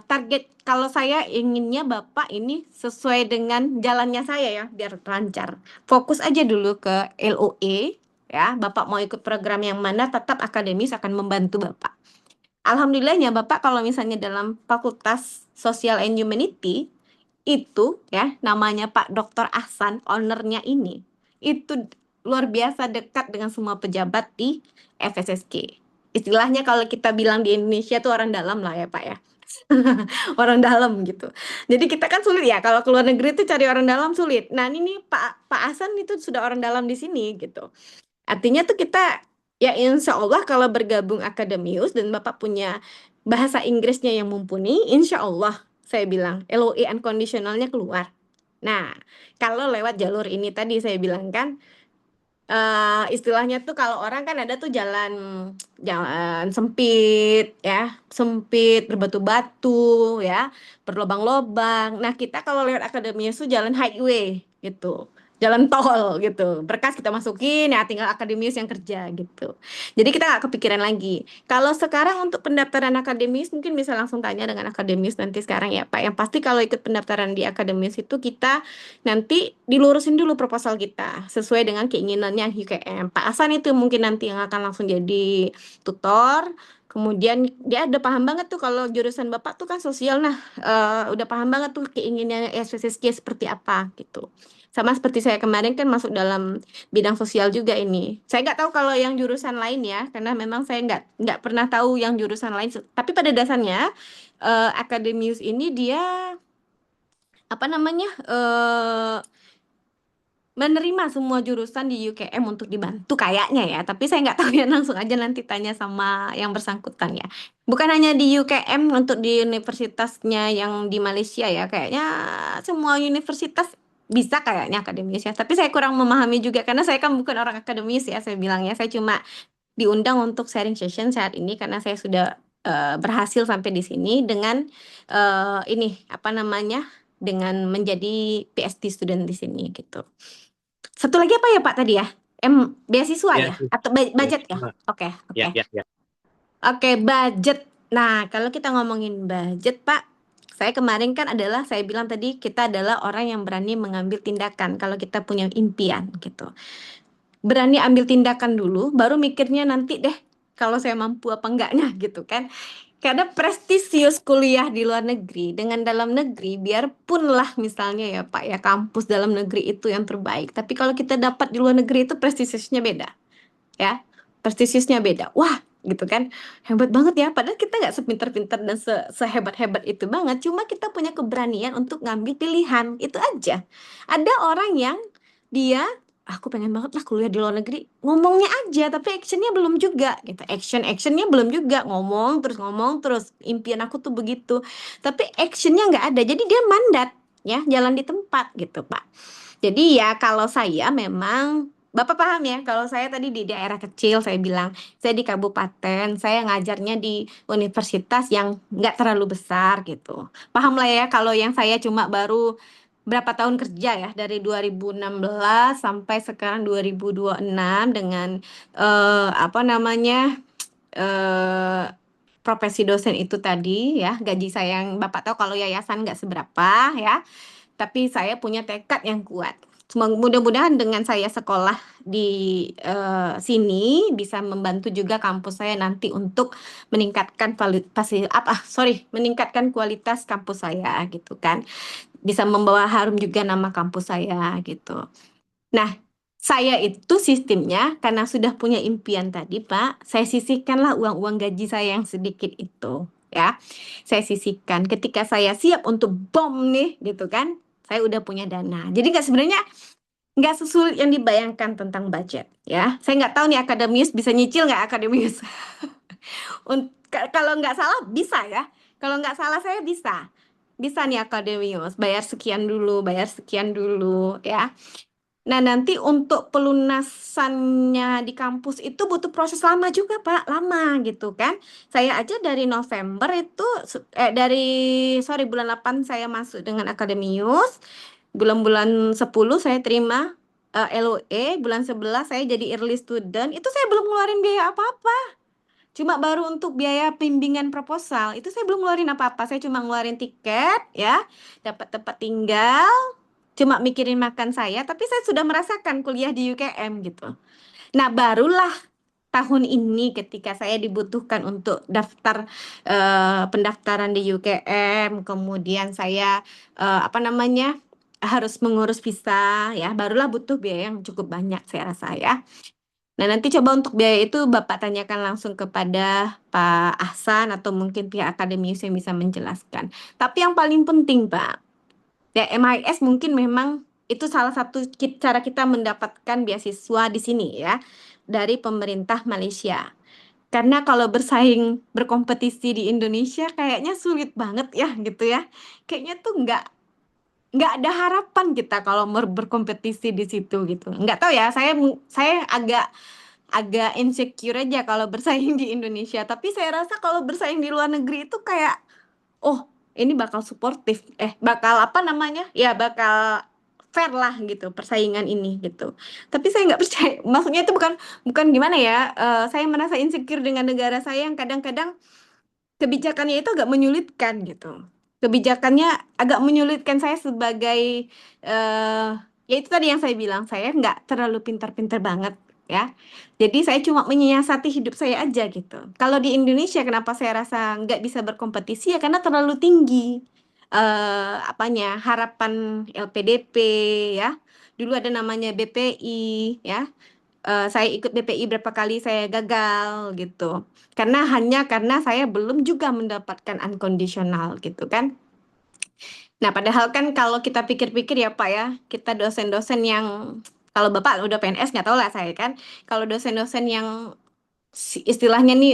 target kalau saya inginnya Bapak ini sesuai dengan jalannya saya ya, biar lancar. Fokus aja dulu ke LOE ya. Bapak mau ikut program yang mana, tetap Akademis akan membantu Bapak. Alhamdulillahnya Bapak kalau misalnya dalam Fakultas Social and Humanity itu ya, namanya Pak Dr. Ahsan, ownernya ini, itu luar biasa dekat dengan semua pejabat di FSSK. Istilahnya kalau kita bilang di Indonesia tuh orang dalam lah ya Pak ya. Orang dalam gitu. Jadi kita kan sulit ya kalau ke luar negeri tuh cari orang dalam sulit. Nah ini Pak Ahsan itu sudah orang dalam di sini gitu. Artinya tuh kita ya insya Allah kalau bergabung Akademius dan Bapak punya bahasa Inggrisnya yang mumpuni, insya Allah saya bilang LOE unconditionalnya keluar. Nah, kalau lewat jalur ini tadi saya bilang kan, istilahnya tuh kalau orang kan ada tuh jalan sempit ya, sempit berbatu-batu ya, berlobang-lobang. Nah, kita kalau lewat Akademius tuh jalan highway gitu. Jalan tol gitu, berkas kita masukin ya, tinggal Akademius yang kerja gitu. Jadi kita nggak kepikiran lagi. Kalau sekarang untuk pendaftaran Akademius mungkin bisa langsung tanya dengan Akademius nanti sekarang ya Pak. Yang pasti kalau ikut pendaftaran di Akademius itu kita nanti dilurusin dulu proposal kita sesuai dengan keinginannya UKM. Pak Hasan itu mungkin nanti yang akan langsung jadi tutor. Kemudian dia udah paham banget tuh kalau jurusan Bapak tuh kan sosial. Nah, udah paham banget tuh keinginannya SPSSK seperti apa gitu. Sama seperti saya kemarin kan masuk dalam bidang sosial juga ini. Saya nggak tahu kalau yang jurusan lain ya, karena memang saya nggak pernah tahu yang jurusan lain. Tapi pada dasarnya Akademius ini dia apa namanya menerima semua jurusan di UKM untuk dibantu kayaknya ya, tapi saya nggak tahu ya, langsung aja nanti tanya sama yang bersangkutan ya. Bukan hanya di UKM, untuk di universitasnya yang di Malaysia ya, kayaknya semua universitas bisa kayaknya akademis ya. Tapi saya kurang memahami juga karena saya kan bukan orang akademis ya, saya bilangnya saya cuma diundang untuk sharing session saat ini karena saya sudah berhasil sampai di sini dengan ini apa namanya dengan menjadi PhD student di sini gitu. Satu lagi apa ya Pak tadi ya? Beasiswa ya? Atau budget ya? Beasiswa. Oke, Ya, oke. ya. Oke, budget. Nah, kalau kita ngomongin budget, Pak, saya kemarin kan saya bilang tadi kita adalah orang yang berani mengambil tindakan kalau kita punya impian gitu. Berani ambil tindakan dulu, baru mikirnya nanti deh kalau saya mampu apa enggaknya gitu kan. Karena prestisius kuliah di luar negeri dengan dalam negeri, biarpun lah misalnya ya Pak ya kampus dalam negeri itu yang terbaik, tapi kalau kita dapat di luar negeri itu prestisiusnya beda ya, prestisiusnya beda. Wah gitu kan, hebat banget ya. Padahal kita nggak sepintar-pintar dan sehebat-hebat itu banget, cuma kita punya keberanian untuk ngambil pilihan itu aja. Ada orang yang dia aku pengen banget lah kuliah di luar negeri, ngomongnya aja tapi actionnya belum juga gitu, actionnya belum juga, ngomong terus impian aku tuh begitu tapi actionnya nggak ada, jadi dia mandat ya, jalan di tempat gitu Pak. Jadi ya kalau saya memang Bapak paham ya, kalau saya tadi di daerah kecil, saya bilang saya di kabupaten, saya ngajarnya di universitas yang nggak terlalu besar gitu. Paham lah ya kalau yang saya cuma baru berapa tahun kerja ya, dari 2016 sampai sekarang 2026 dengan apa namanya eh profesi dosen itu tadi ya, gaji saya yang Bapak tahu kalau yayasan nggak seberapa ya, tapi saya punya tekad yang kuat. Mudah-mudahan dengan saya sekolah di sini bisa membantu juga kampus saya nanti untuk meningkatkan meningkatkan kualitas kampus saya gitu kan. Bisa membawa harum juga nama kampus saya gitu. Nah, saya itu sistemnya karena sudah punya impian tadi, Pak, saya sisihkanlah uang-uang gaji saya yang sedikit itu, ya. Saya sisihkan ketika saya siap untuk bom nih, gitu kan. Saya udah punya dana. Jadi sebenarnya nggak sesulit yang dibayangkan tentang budget, ya. Saya nggak tahu nih akademius bisa nyicil nggak akademius. Kalau nggak salah bisa ya. Kalau nggak salah saya bisa. Bisa nih akademius, bayar sekian dulu ya. Nah, nanti untuk pelunasannya di kampus itu butuh proses lama juga, Pak. Lama gitu kan. Saya aja dari November itu, bulan 8 saya masuk dengan akademius. Bulan-bulan 10 saya terima LOE, bulan 11 saya jadi early student. Itu saya belum ngeluarin biaya apa-apa. Cuma baru untuk biaya bimbingan proposal, itu saya belum ngeluarin apa-apa. Saya cuma ngeluarin tiket ya, dapat tempat tinggal, cuma mikirin makan saya, tapi saya sudah merasakan kuliah di UKM gitu. Nah, barulah tahun ini ketika saya dibutuhkan untuk daftar pendaftaran di UKM, kemudian saya harus mengurus visa ya, barulah butuh biaya yang cukup banyak saya rasa ya. Nah, nanti coba untuk biaya itu Bapak tanyakan langsung kepada Pak Ahsan atau mungkin pihak akademius yang bisa menjelaskan. Tapi yang paling penting, Pak, ya MIS mungkin memang itu salah satu cara kita mendapatkan beasiswa di sini ya, dari pemerintah Malaysia. Karena kalau berkompetisi di Indonesia kayaknya sulit banget ya gitu ya. Kayaknya tuh nggak ada harapan kita kalau berkompetisi di situ gitu. Nggak tahu ya, saya agak insecure aja kalau bersaing di Indonesia. Tapi saya rasa kalau bersaing di luar negeri itu kayak, oh ini bakal suportif, bakal apa namanya, ya bakal fair lah gitu persaingan ini gitu. Tapi saya nggak percaya. Maksudnya itu bukan gimana ya. Saya merasa insecure dengan negara saya yang kadang-kadang kebijakannya itu agak menyulitkan gitu. Kebijakannya agak menyulitkan saya sebagai ya itu tadi yang saya bilang, saya nggak terlalu pintar-pintar banget ya. Jadi saya cuma menyiasati hidup saya aja gitu. Kalau di Indonesia kenapa saya rasa nggak bisa berkompetisi ya karena terlalu tinggi apanya harapan LPDP ya. Dulu ada namanya BPI ya. Saya ikut BPI berapa kali saya gagal gitu. Karena saya belum juga mendapatkan unconditional gitu kan. Nah, padahal kan kalau kita pikir-pikir ya Pak ya, kita dosen-dosen yang kalau Bapak udah PNS nggak tahu lah saya kan. Kalau dosen-dosen yang istilahnya nih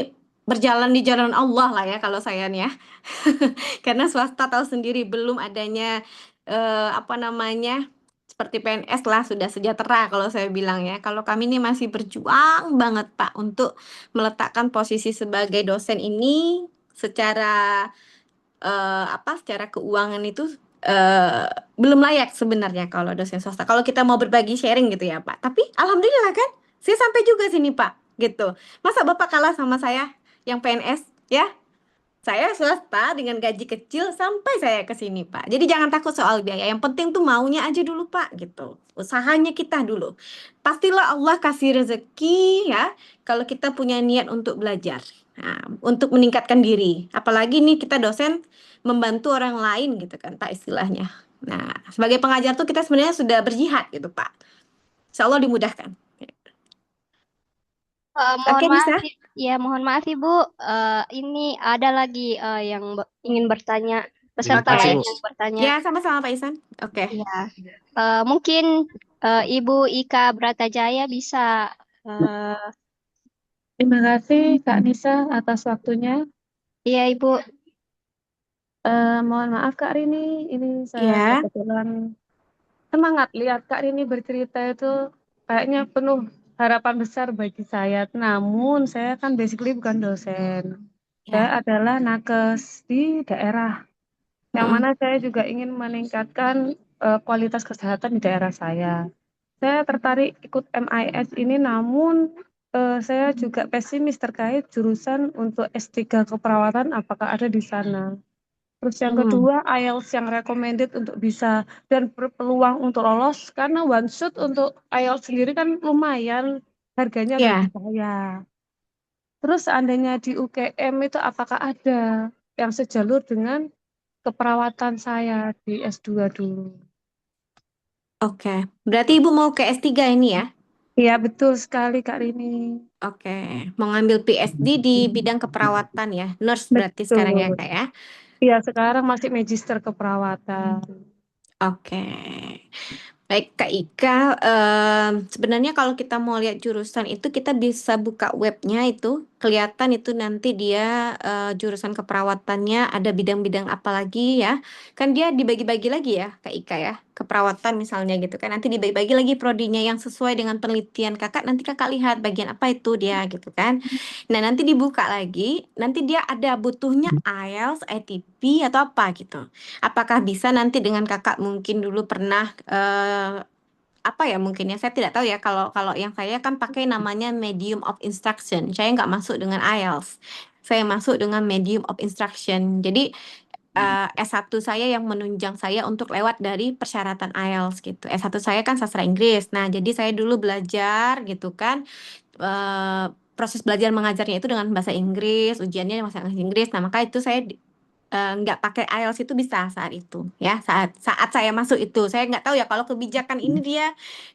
berjalan di jalan Allah lah ya kalau saya nih ya. Karena swasta tahu sendiri belum adanya apa namanya seperti PNS lah sudah sejahtera kalau saya bilang ya. Kalau kami ini masih berjuang banget Pak untuk meletakkan posisi sebagai dosen ini secara secara keuangan itu eh, belum layak sebenarnya kalau dosen swasta. Kalau kita mau berbagi sharing gitu ya Pak. Tapi alhamdulillah kan saya sampai juga sini Pak gitu. Masa Bapak kalah sama saya yang PNS ya? Saya swasta dengan gaji kecil sampai saya ke sini, Pak. Jadi jangan takut soal biaya. Yang penting tuh maunya aja dulu, Pak, gitu. Usahanya kita dulu. Pastilah Allah kasih rezeki ya kalau kita punya niat untuk belajar. Nah, untuk meningkatkan diri. Apalagi nih kita dosen membantu orang lain gitu kan, Pak istilahnya. Nah, sebagai pengajar tuh kita sebenarnya sudah berjihad gitu, Pak. Insya Allah dimudahkan. Mohon Oke, maaf, bisa? ya mohon maaf Ibu. Ini ada lagi yang ingin bertanya, Terima peserta kasih, Oke. lain Bu. yang bertanya. Ya, sama-sama Pak Isan. Oke. Ya, mungkin Ibu Ika Bratajaya bisa. eh, Terima kasih Kak Nisa atas waktunya. iya Ibu. Mohon maaf Kak Rini, ini saya Ya. kebetulan semangat lihat Kak Rini bercerita itu kayaknya penuh harapan besar bagi saya. Namun saya kan basically bukan dosen. Saya Ya. adalah nakes di daerah, yang Mm-mm. mana saya juga ingin meningkatkan kualitas kesehatan di daerah saya. Saya tertarik ikut MIS ini, namun saya juga pesimis terkait jurusan untuk S3 keperawatan apakah ada di sana. Terus yang Hmm. kedua, IELTS yang recommended untuk bisa dan berpeluang untuk lolos karena one shot untuk IELTS sendiri kan lumayan harganya bagi Ya. saya. Terus seandainya di UGM itu apakah ada yang sejalur dengan keperawatan saya di S2 dulu? Oke, berarti Ibu mau ke S3 ini ya? Iya, betul sekali Kak Rini. Oke, mau ngambil PhD di bidang keperawatan ya, nurse berarti sekarang ya Betul. Kak ya? Iya, sekarang masih magister keperawatan. Oke, baik Kak Ika, sebenarnya kalau kita mau lihat jurusan itu kita bisa buka webnya itu, kelihatan itu nanti dia jurusan keperawatannya ada bidang-bidang apa lagi ya. Kan dia dibagi-bagi lagi ya Kak Ika ya, keperawatan misalnya gitu kan. Nanti dibagi-bagi lagi prodinya yang sesuai dengan penelitian Kakak, nanti Kakak lihat bagian apa itu dia gitu kan. Nah nanti dibuka lagi, nanti dia ada butuhnya IELTS, ITP atau apa gitu. Apakah bisa nanti dengan kakak mungkin dulu pernah apa ya mungkin ya saya tidak tahu ya kalau kalau yang saya kan pakai namanya medium of instruction. Saya nggak masuk dengan IELTS. Saya masuk dengan medium of instruction. Jadi S1 saya yang menunjang saya untuk lewat dari persyaratan IELTS gitu. S1 saya kan sastra Inggris. Nah, jadi saya dulu belajar gitu kan eh, proses belajar mengajarnya itu dengan bahasa Inggris, ujiannya bahasa Inggris. Nah, maka itu saya nggak pakai IELTS itu bisa saat itu ya saat saat saya masuk itu saya nggak tahu ya kalau kebijakan ini dia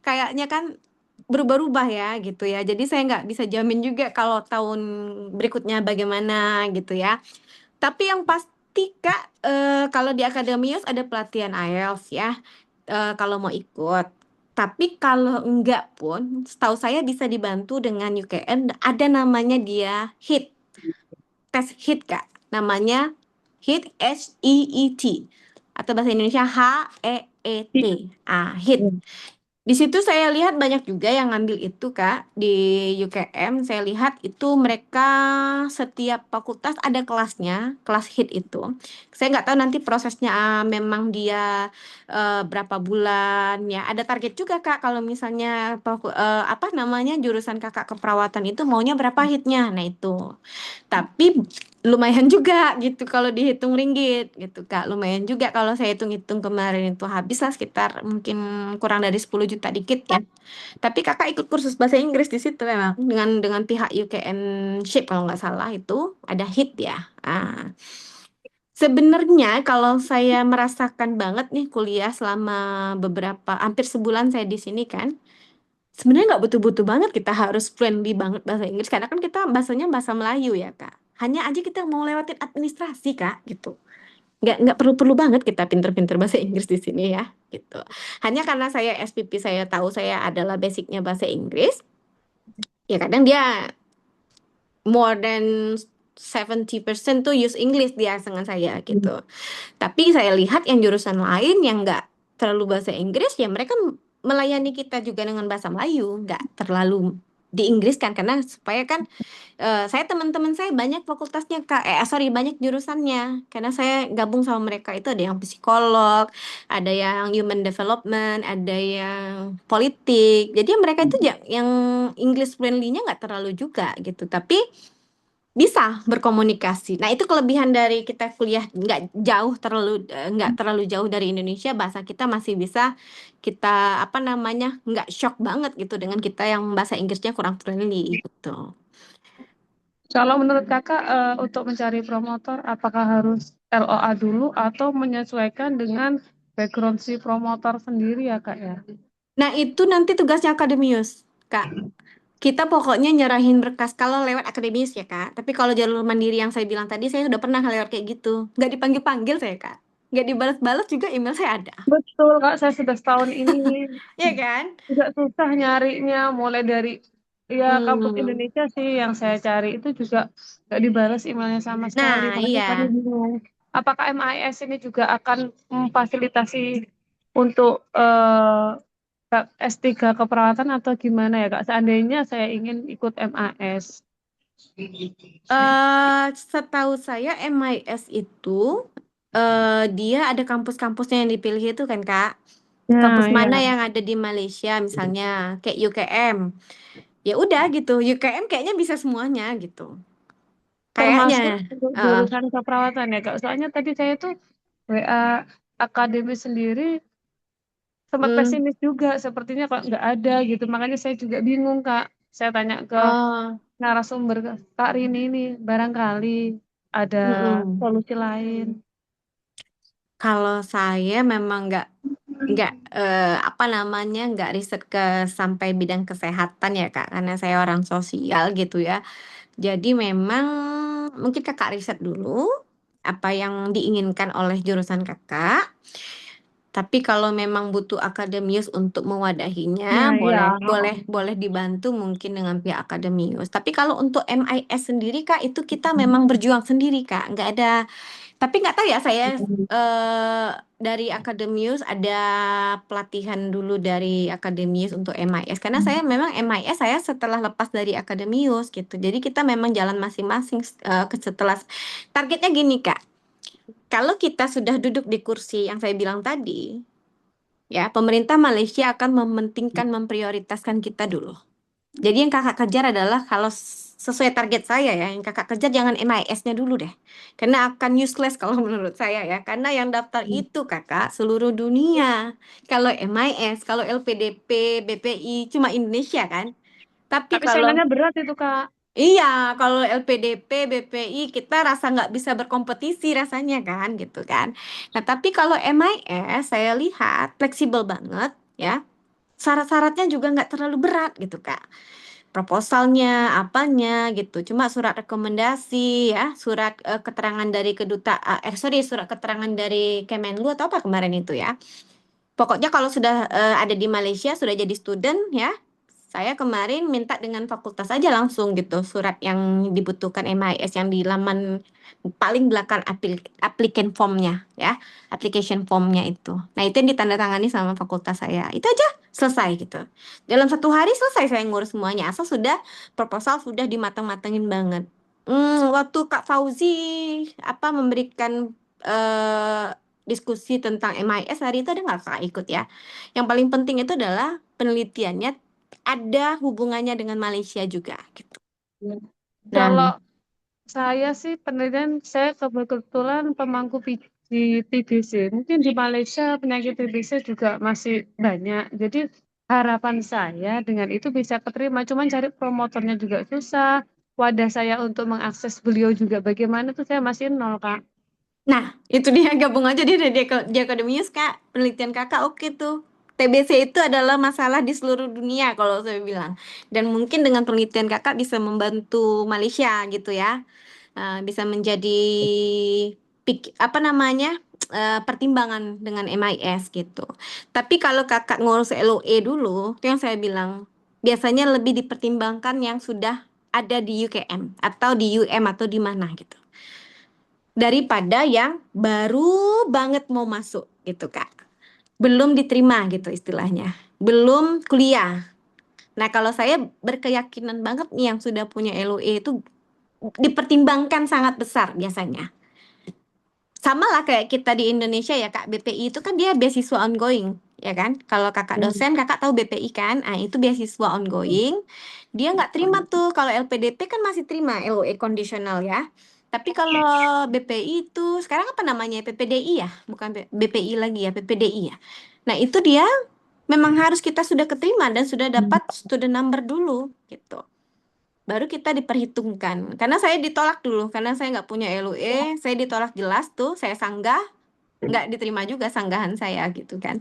kayaknya kan berubah-ubah ya gitu ya jadi saya nggak bisa jamin juga kalau tahun berikutnya bagaimana gitu ya tapi yang pasti Kak kalau di Akademius ada pelatihan IELTS ya kalau mau ikut tapi kalau enggak pun setahu saya bisa dibantu dengan UKM ada namanya dia HIT tes HIT Kak. Namanya HIT HEET atau bahasa Indonesia HEET. HIT. Di situ saya lihat banyak juga yang ngambil itu Kak di UKM. Saya lihat itu mereka setiap fakultas ada kelasnya, kelas HIT itu. Saya nggak tahu nanti prosesnya memang dia berapa bulan ya. Ada target juga Kak kalau misalnya apa namanya jurusan Kakak keperawatan itu maunya berapa HIT-nya. Nah itu. Tapi lumayan juga gitu kalau dihitung ringgit gitu Kak. Lumayan juga kalau saya hitung-hitung kemarin itu habislah sekitar mungkin kurang dari 10 juta dikit ya. Tapi Kakak ikut kursus bahasa Inggris di situ memang dengan pihak UKN Shape kalau nggak salah itu ada HIT ya. Ah. Sebenarnya kalau saya merasakan banget nih kuliah selama beberapa hampir sebulan saya di sini kan, sebenarnya nggak butuh-butuh banget kita harus friendly banget bahasa Inggris karena kan kita bahasanya bahasa Melayu ya Kak. Hanya aja kita mau lewatin administrasi Kak gitu. Nggak perlu-perlu banget kita pinter-pinter bahasa Inggris di sini ya gitu. Hanya karena saya SPP saya tahu saya adalah basicnya bahasa Inggris, ya kadang dia more than 70% tuh use English dia dengan saya gitu. Tapi saya lihat yang jurusan lain yang nggak terlalu bahasa Inggris, ya mereka melayani kita juga dengan bahasa Melayu, nggak terlalu diinggriskan karena supaya kan saya teman-teman saya banyak fakultasnya Kak, sorry banyak jurusannya karena saya gabung sama mereka itu ada yang psikolog, ada yang human development, ada yang politik. Jadi mereka itu yang English friendly-nya nggak terlalu juga gitu, tapi bisa berkomunikasi. Nah, itu kelebihan dari kita kuliah nggak terlalu jauh dari Indonesia, bahasa kita masih bisa kita apa namanya nggak shock banget gitu dengan kita yang bahasa Inggrisnya kurang friendly gitu. Kalau menurut Kakak untuk mencari promotor apakah harus LOA dulu atau menyesuaikan dengan background si promotor sendiri ya Kak ya? Nah, itu nanti tugasnya akademius, Kak. Kita pokoknya nyerahin berkas kalau lewat akademius ya, Kak. Tapi kalau jalur mandiri yang saya bilang tadi, saya sudah pernah lewat kayak gitu. Nggak dipanggil-panggil saya, Kak. Nggak dibalas-balas juga email saya ada. Betul Kak, saya sudah setahun ini Iya kan? juga susah nyarinya, mulai dari ya kampus Hmm. Indonesia sih yang saya cari itu juga nggak dibalas emailnya sama sekali. Nah, Makanya kami iya. bingung, apakah MIS ini juga akan memfasilitasi untuk S3 keperawatan atau gimana ya Kak? Seandainya saya ingin ikut MIS. Setahu saya MIS itu dia ada kampus-kampusnya yang dipilih itu kan, Kak. Kampus Nah, mana ya. yang ada di Malaysia misalnya, kayak UKM. Ya udah gitu, UKM kayaknya bisa semuanya gitu. Kayaknya. Termasuk untuk Heeh. jurusan keperawatan ya Kak. Soalnya tadi saya tuh WA akademi sendiri sempat Hmm. pesimis juga, sepertinya kok nggak ada gitu. Makanya saya juga bingung Kak. Saya tanya ke Oh. narasumber Kak Rini ini, barangkali ada Mm-mm. solusi lain. Kalau saya memang nggak apa namanya nggak riset ke sampai bidang kesehatan ya Kak, karena saya orang sosial gitu ya. Jadi memang mungkin Kakak riset dulu apa yang diinginkan oleh jurusan Kakak. Tapi kalau memang butuh akademius untuk mewadahinya, Nah, iya. boleh dibantu mungkin dengan pihak akademius. Tapi kalau untuk MIS sendiri Kak, itu kita memang berjuang sendiri Kak. Nggak ada, tapi nggak tahu ya saya dari akademius ada pelatihan dulu dari akademius untuk MIS. Karena saya memang MIS saya setelah lepas dari akademius gitu. Jadi kita memang jalan masing-masing setelah targetnya gini Kak. Kalau kita sudah duduk di kursi yang saya bilang tadi, ya, pemerintah Malaysia akan mementingkan memprioritaskan kita dulu. Jadi yang kakak kejar adalah kalau sesuai target saya ya, yang kakak kejar jangan MIS-nya dulu deh. Karena akan useless kalau menurut saya ya. Karena yang daftar itu kakak seluruh dunia. Kalau MIS, kalau LPDP, BPI cuma Indonesia kan. Tapi Tapi kalau saingannya berat itu Kak. iya, kalau LPDP, BPI kita rasa nggak bisa berkompetisi rasanya kan gitu kan. Nah tapi kalau MIS saya lihat fleksibel banget ya. Syarat-syaratnya juga nggak terlalu berat gitu Kak. Proposalnya, apanya gitu. Cuma surat rekomendasi ya, surat keterangan dari surat keterangan dari Kemenlu atau apa kemarin itu ya. Pokoknya kalau sudah ada di Malaysia, sudah jadi student ya, saya kemarin minta dengan fakultas aja langsung gitu, surat yang dibutuhkan MIS yang di laman paling belakang applicant formnya ya, application formnya itu. Nah itu yang ditandatangani sama fakultas saya. Itu aja selesai gitu. Dalam 1 hari selesai saya ngurus semuanya, asal sudah proposal sudah dimatang-matangin banget. Waktu Kak Fauzi apa memberikan eh, diskusi tentang MIS hari itu ada nggak Kak ikut ya? Yang paling penting itu adalah penelitiannya ada hubungannya dengan Malaysia juga gitu. Nah, Kalau Saya sih penelitian, saya kebetulan pemangku di TBC. Mungkin di Malaysia penyakit TBC juga masih banyak. Jadi harapan saya dengan itu bisa keterima. Cuman cari promotornya juga susah. Wadah saya untuk mengakses beliau juga bagaimana tuh saya masih nol, Kak. Nah, itu dia gabung aja dia di Akademius, Kak. Penelitian Kakak oke tuh. TBC itu adalah masalah di seluruh dunia kalau saya bilang. Dan mungkin dengan penelitian Kakak bisa membantu Malaysia gitu ya. Bisa menjadi apa namanya? Pertimbangan dengan MIS gitu. Tapi kalau Kakak ngurus LOE dulu, itu yang saya bilang, biasanya lebih dipertimbangkan yang sudah ada di UKM atau di UM atau di mana gitu daripada yang baru banget mau masuk gitu Kak. Belum diterima gitu istilahnya. Belum kuliah. Nah, kalau saya berkeyakinan banget nih yang sudah punya LOE itu dipertimbangkan sangat besar biasanya. Sama lah kayak kita di Indonesia ya Kak, BPI itu kan dia beasiswa ongoing, ya kan? Kalau Kakak dosen, Kakak tahu BPI kan? Ah, itu beasiswa ongoing. Dia nggak terima tuh. Kalau LPDP kan masih terima LOE kondisional ya. Tapi kalau BPI itu sekarang apa namanya? PPDI ya? Bukan BPI lagi ya, PPDI ya. Nah, itu dia memang harus kita sudah keterima dan sudah dapat student number dulu gitu. Baru kita diperhitungkan. Karena saya ditolak dulu, karena saya nggak punya LOE, saya ditolak jelas tuh, saya sanggah, nggak diterima juga sanggahan saya gitu kan.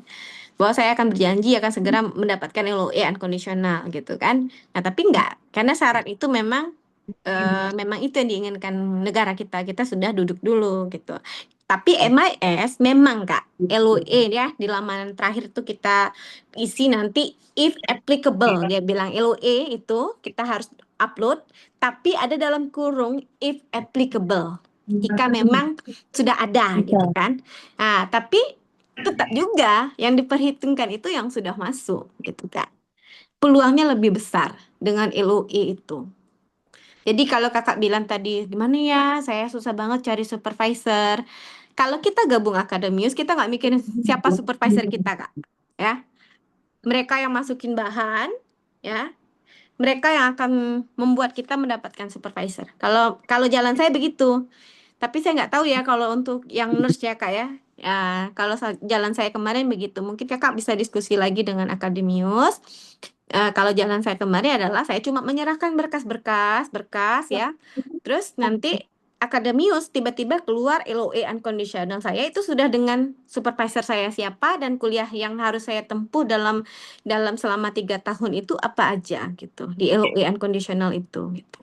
Bahwa saya akan berjanji akan segera mendapatkan LOE unconditional gitu kan. Nah tapi nggak, karena syarat itu memang memang itu yang diinginkan negara kita. Kita sudah duduk dulu gitu. Tapi MIS memang Kak, LOE ya di laman terakhir itu kita isi nanti if applicable. Dia bilang LOE itu kita harus upload, tapi ada dalam kurung if applicable. Jika memang sudah ada gitu kan. Nah, tapi tetap juga yang diperhitungkan itu yang sudah masuk gitu kan. Peluangnya lebih besar dengan LOE itu. Jadi kalau kakak bilang tadi, gimana ya, saya susah banget cari supervisor. Kalau kita gabung Akademius, kita nggak mikirin siapa supervisor kita, Kak. Ya, mereka yang masukin bahan, ya, mereka yang akan membuat kita mendapatkan supervisor. Kalau kalau jalan saya begitu. Tapi saya nggak tahu ya kalau untuk yang nurse ya, Kak ya. Ya, kalau jalan saya kemarin begitu. Mungkin Kakak bisa diskusi lagi dengan Akademius. Kalau jalan saya kemarin adalah saya cuma menyerahkan berkas ya. Terus nanti Akademius tiba-tiba keluar LOE unconditional saya itu sudah dengan supervisor saya siapa dan kuliah yang harus saya tempuh dalam selama 3 tahun itu apa aja gitu di LOE unconditional itu gitu.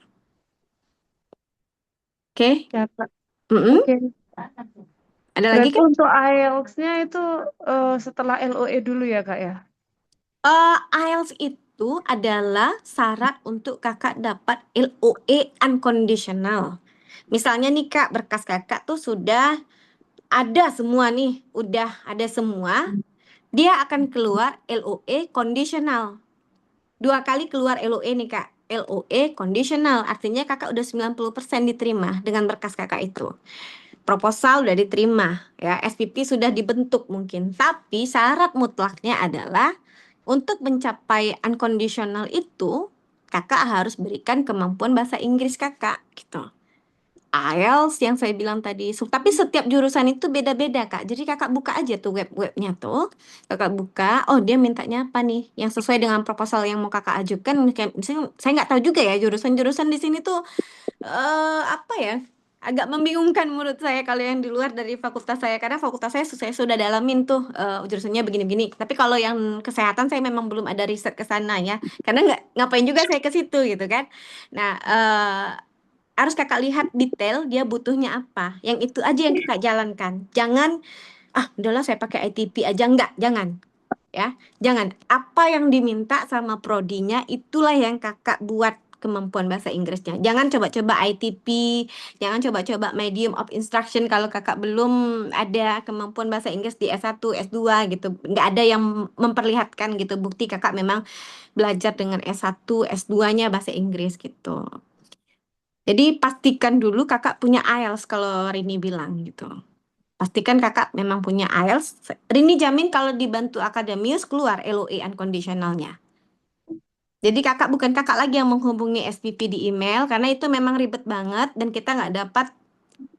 Oke. Ya, Kak. Mm-mm. Oke. Ada lagi Berarti kan? untuk IELTS-nya itu setelah LOE dulu ya, Kak ya? IELTS itu adalah syarat untuk kakak dapat LOE unconditional. Misalnya nih kak, berkas kakak tuh sudah ada semua nih, udah ada semua, dia akan keluar LOE conditional. 2 kali keluar LOE nih kak, LOE conditional, artinya kakak udah 90% diterima dengan berkas kakak itu. Proposal udah diterima, ya SPP sudah dibentuk mungkin, tapi syarat mutlaknya adalah untuk mencapai unconditional itu, kakak harus berikan kemampuan bahasa Inggris kakak, gitu. IELTS yang saya bilang tadi, tapi setiap jurusan itu beda-beda kak. Jadi kakak buka aja tuh web-webnya tuh, kakak buka, oh dia mintanya apa nih, yang sesuai dengan proposal yang mau kakak ajukan. Misalnya, saya nggak tahu juga ya jurusan-jurusan di sini tuh apa ya, agak membingungkan menurut saya kalau yang di luar dari fakultas saya, karena fakultas saya sudah dalamin tuh jurusannya begini-begini. Tapi kalau yang kesehatan saya memang belum ada riset ke sana ya, karena nggak ngapain juga saya ke situ gitu kan. Nah, harus kakak lihat detail dia butuhnya apa, yang itu aja yang kakak jalankan. Jangan udahlah saya pakai ITP aja, enggak, jangan ya, jangan. Apa yang diminta sama prodinya itulah yang kakak buat kemampuan bahasa Inggrisnya. Jangan coba-coba ITP, jangan coba-coba medium of instruction kalau kakak belum ada kemampuan bahasa Inggris di S1, S2 gitu. Nggak ada yang memperlihatkan gitu bukti kakak memang belajar dengan S1, S2-nya bahasa Inggris gitu. Jadi pastikan dulu kakak punya IELTS kalau Rini bilang gitu. Pastikan kakak memang punya IELTS. Rini jamin kalau dibantu Akademius keluar LOE unconditionalnya. Jadi bukan kakak lagi yang menghubungi SPP di email karena itu memang ribet banget dan kita nggak dapat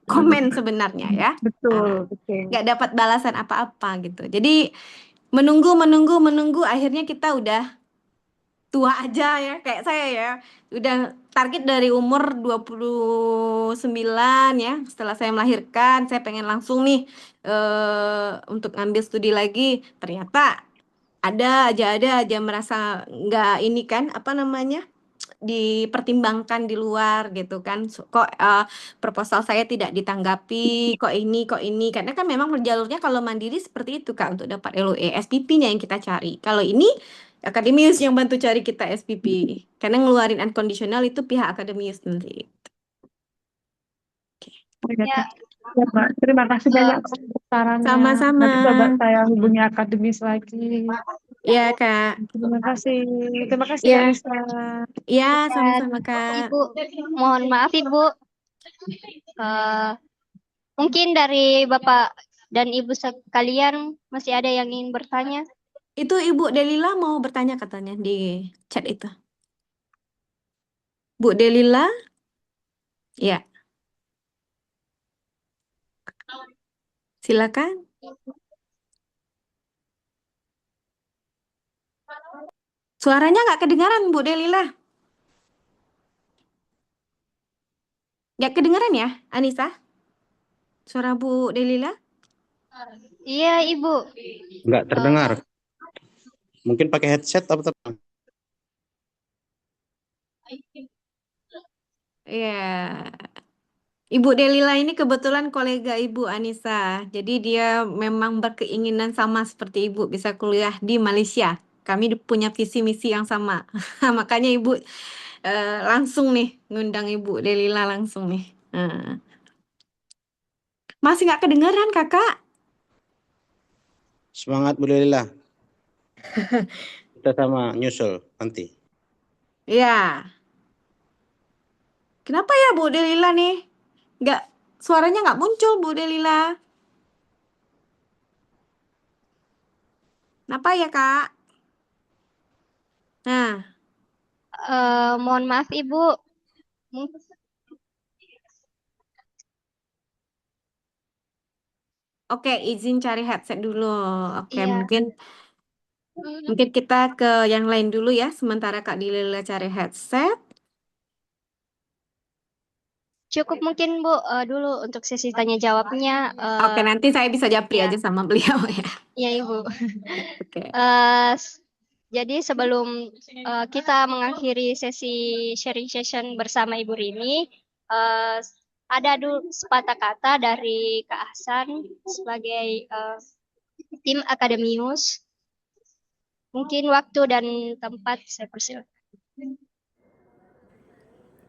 komen sebenarnya ya. Betul, betul. Nggak dapat balasan apa-apa gitu. Jadi menunggu akhirnya kita udah tua aja ya kayak saya ya. Udah target dari umur 29 ya. Setelah saya melahirkan, saya pengen langsung nih untuk ngambil studi lagi. Ternyata ada aja merasa nggak ini kan apa namanya dipertimbangkan di luar gitu kan. Kok proposal saya tidak ditanggapi, kok ini karena kan memang jalurnya kalau mandiri seperti itu Kak untuk dapat LOE SPP-nya yang kita cari. Kalau ini akademius yang bantu cari kita SPP karena ngeluarin unconditional itu pihak akademius nanti. Ya, Ya, Mbak. Terima kasih banyak sarannya. Sama-sama. Nanti coba saya hubungi akademis lagi. Ya Kak. Terima kasih. Terima kasih, Ya. Anissa. Ya sama-sama Kak. Ibu, mohon maaf Ibu. Mungkin dari Bapak dan Ibu sekalian masih ada yang ingin bertanya. Itu Ibu Delila mau bertanya katanya di chat itu. Bu Delila? Ya, silakan. Suaranya nggak kedengaran Bu Delila. Nggak kedengaran ya, Anissa? Suara Bu Delila? Iya Ibu. Nggak terdengar. Mungkin pakai headset atau Iya. Ibu Delila ini kebetulan kolega Ibu Anissa. Jadi dia memang berkeinginan sama seperti Ibu bisa kuliah di Malaysia. Kami punya visi misi yang sama. Makanya Ibu langsung nih ngundang Ibu Delila langsung nih. Masih nggak kedengaran Kakak? Semangat Bu Lila. Kita sama nyusul nanti. Iya. Kenapa ya Bu Delila nih? Suaranya nggak muncul Bu Delila. Kenapa ya Kak? Nah, Mohon maaf Ibu. oke, izin cari headset dulu. Oke, Iya. mungkin kita ke yang lain dulu ya. Sementara Kak Delila cari headset. Cukup mungkin Bu dulu untuk sesi tanya jawabnya. Oke, nanti saya bisa japri ya. aja sama beliau ya. Iya Ibu. Oke. Jadi sebelum kita mengakhiri sesi sharing session bersama Ibu Rini, ada dulu sepatah kata dari Kak Hasan sebagai tim Akademius. Mungkin waktu dan tempat saya persilakan.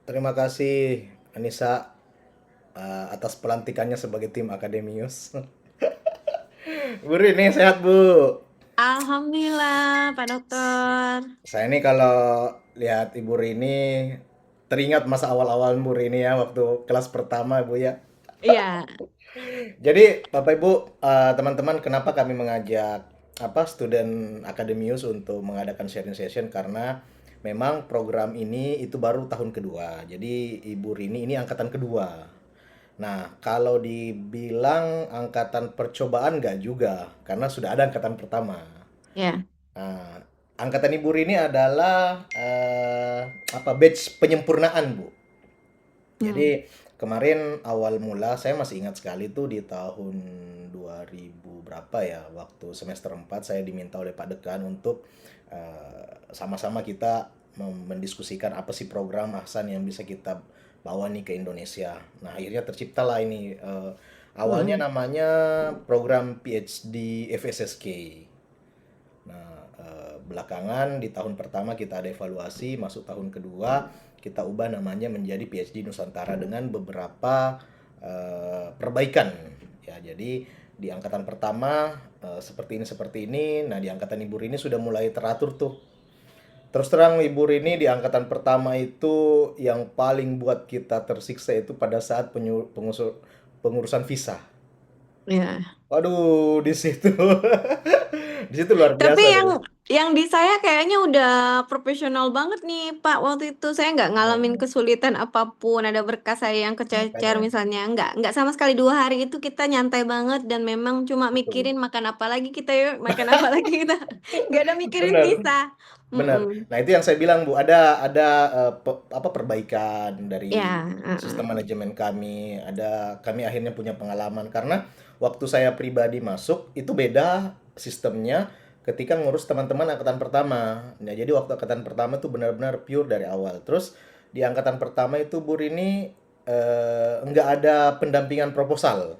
Terima kasih Anissa atas pelantikannya sebagai tim Akademius. Bu Rini sehat Bu? Alhamdulillah, Pak Dokter. Saya ini kalau lihat Ibu Rini teringat masa awal-awal Bu Rini ya waktu kelas pertama Bu ya. Iya. Jadi Bapak Ibu teman-teman kenapa kami mengajak student Akademius untuk mengadakan sharing session karena memang program ini itu baru tahun kedua. Jadi Ibu Rini ini angkatan kedua. Nah, kalau dibilang angkatan percobaan nggak juga, karena sudah ada angkatan pertama. Ya. Nah, angkatan Ibu Rini adalah batch penyempurnaan, Bu. Jadi kemarin awal mula saya masih ingat sekali tuh di tahun 2000 berapa ya, waktu semester 4 saya diminta oleh Pak Dekan untuk sama-sama kita mendiskusikan apa sih program Ahsan yang bisa kita bawa nih ke Indonesia. Nah, akhirnya terciptalah ini awalnya namanya program PhD FSSK. Nah, belakangan di tahun pertama kita ada evaluasi, masuk tahun kedua kita ubah namanya menjadi PhD Nusantara dengan beberapa perbaikan. Ya, jadi di angkatan pertama seperti ini. Nah, di angkatan Ibu Rini sudah mulai teratur tuh. Terus terang Ibu Rini di angkatan pertama itu yang paling buat kita tersiksa itu pada saat pengurusan visa. Ya. Waduh, di situ di situ luar biasa. Tapi yang deh. Yang di saya kayaknya udah profesional banget nih, Pak. Waktu itu saya nggak ngalamin Nah, kesulitan apapun. Ada berkas saya yang kececer makanya misalnya. Nggak sama sekali 2 hari itu kita nyantai banget dan memang cuma betul. mikirin makan apa lagi kita yuk, makan apa lagi kita. Nggak ada mikirin Benar, visa. benar. Mm-mm. Nah, itu yang saya bilang, Bu, ada apa perbaikan dari Ya, sistem manajemen kami. Kami akhirnya punya pengalaman karena waktu saya pribadi masuk itu beda sistemnya ketika ngurus teman-teman angkatan pertama. Nah, jadi waktu angkatan pertama itu benar-benar pure dari awal. Terus di angkatan pertama itu Bu Rini nggak ada pendampingan proposal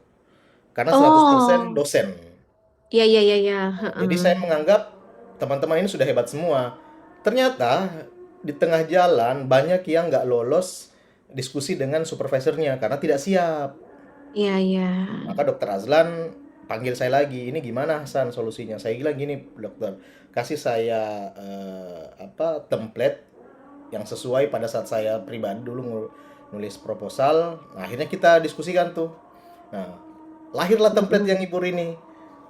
karena 100% Oh, dosen. ya ya ya ya. Jadi saya menganggap teman-teman ini sudah hebat semua. Ternyata di tengah jalan banyak yang nggak lolos diskusi dengan supervisornya karena tidak siap. Iya iya. Maka dokter Azlan panggil saya lagi, ini gimana Hasan solusinya? Saya bilang gini dokter, kasih saya template yang sesuai pada saat saya pribadi dulu nulis proposal. Nah, akhirnya kita diskusikan tuh. Nah, lahirlah template yang Mm-mm. Ibu Rini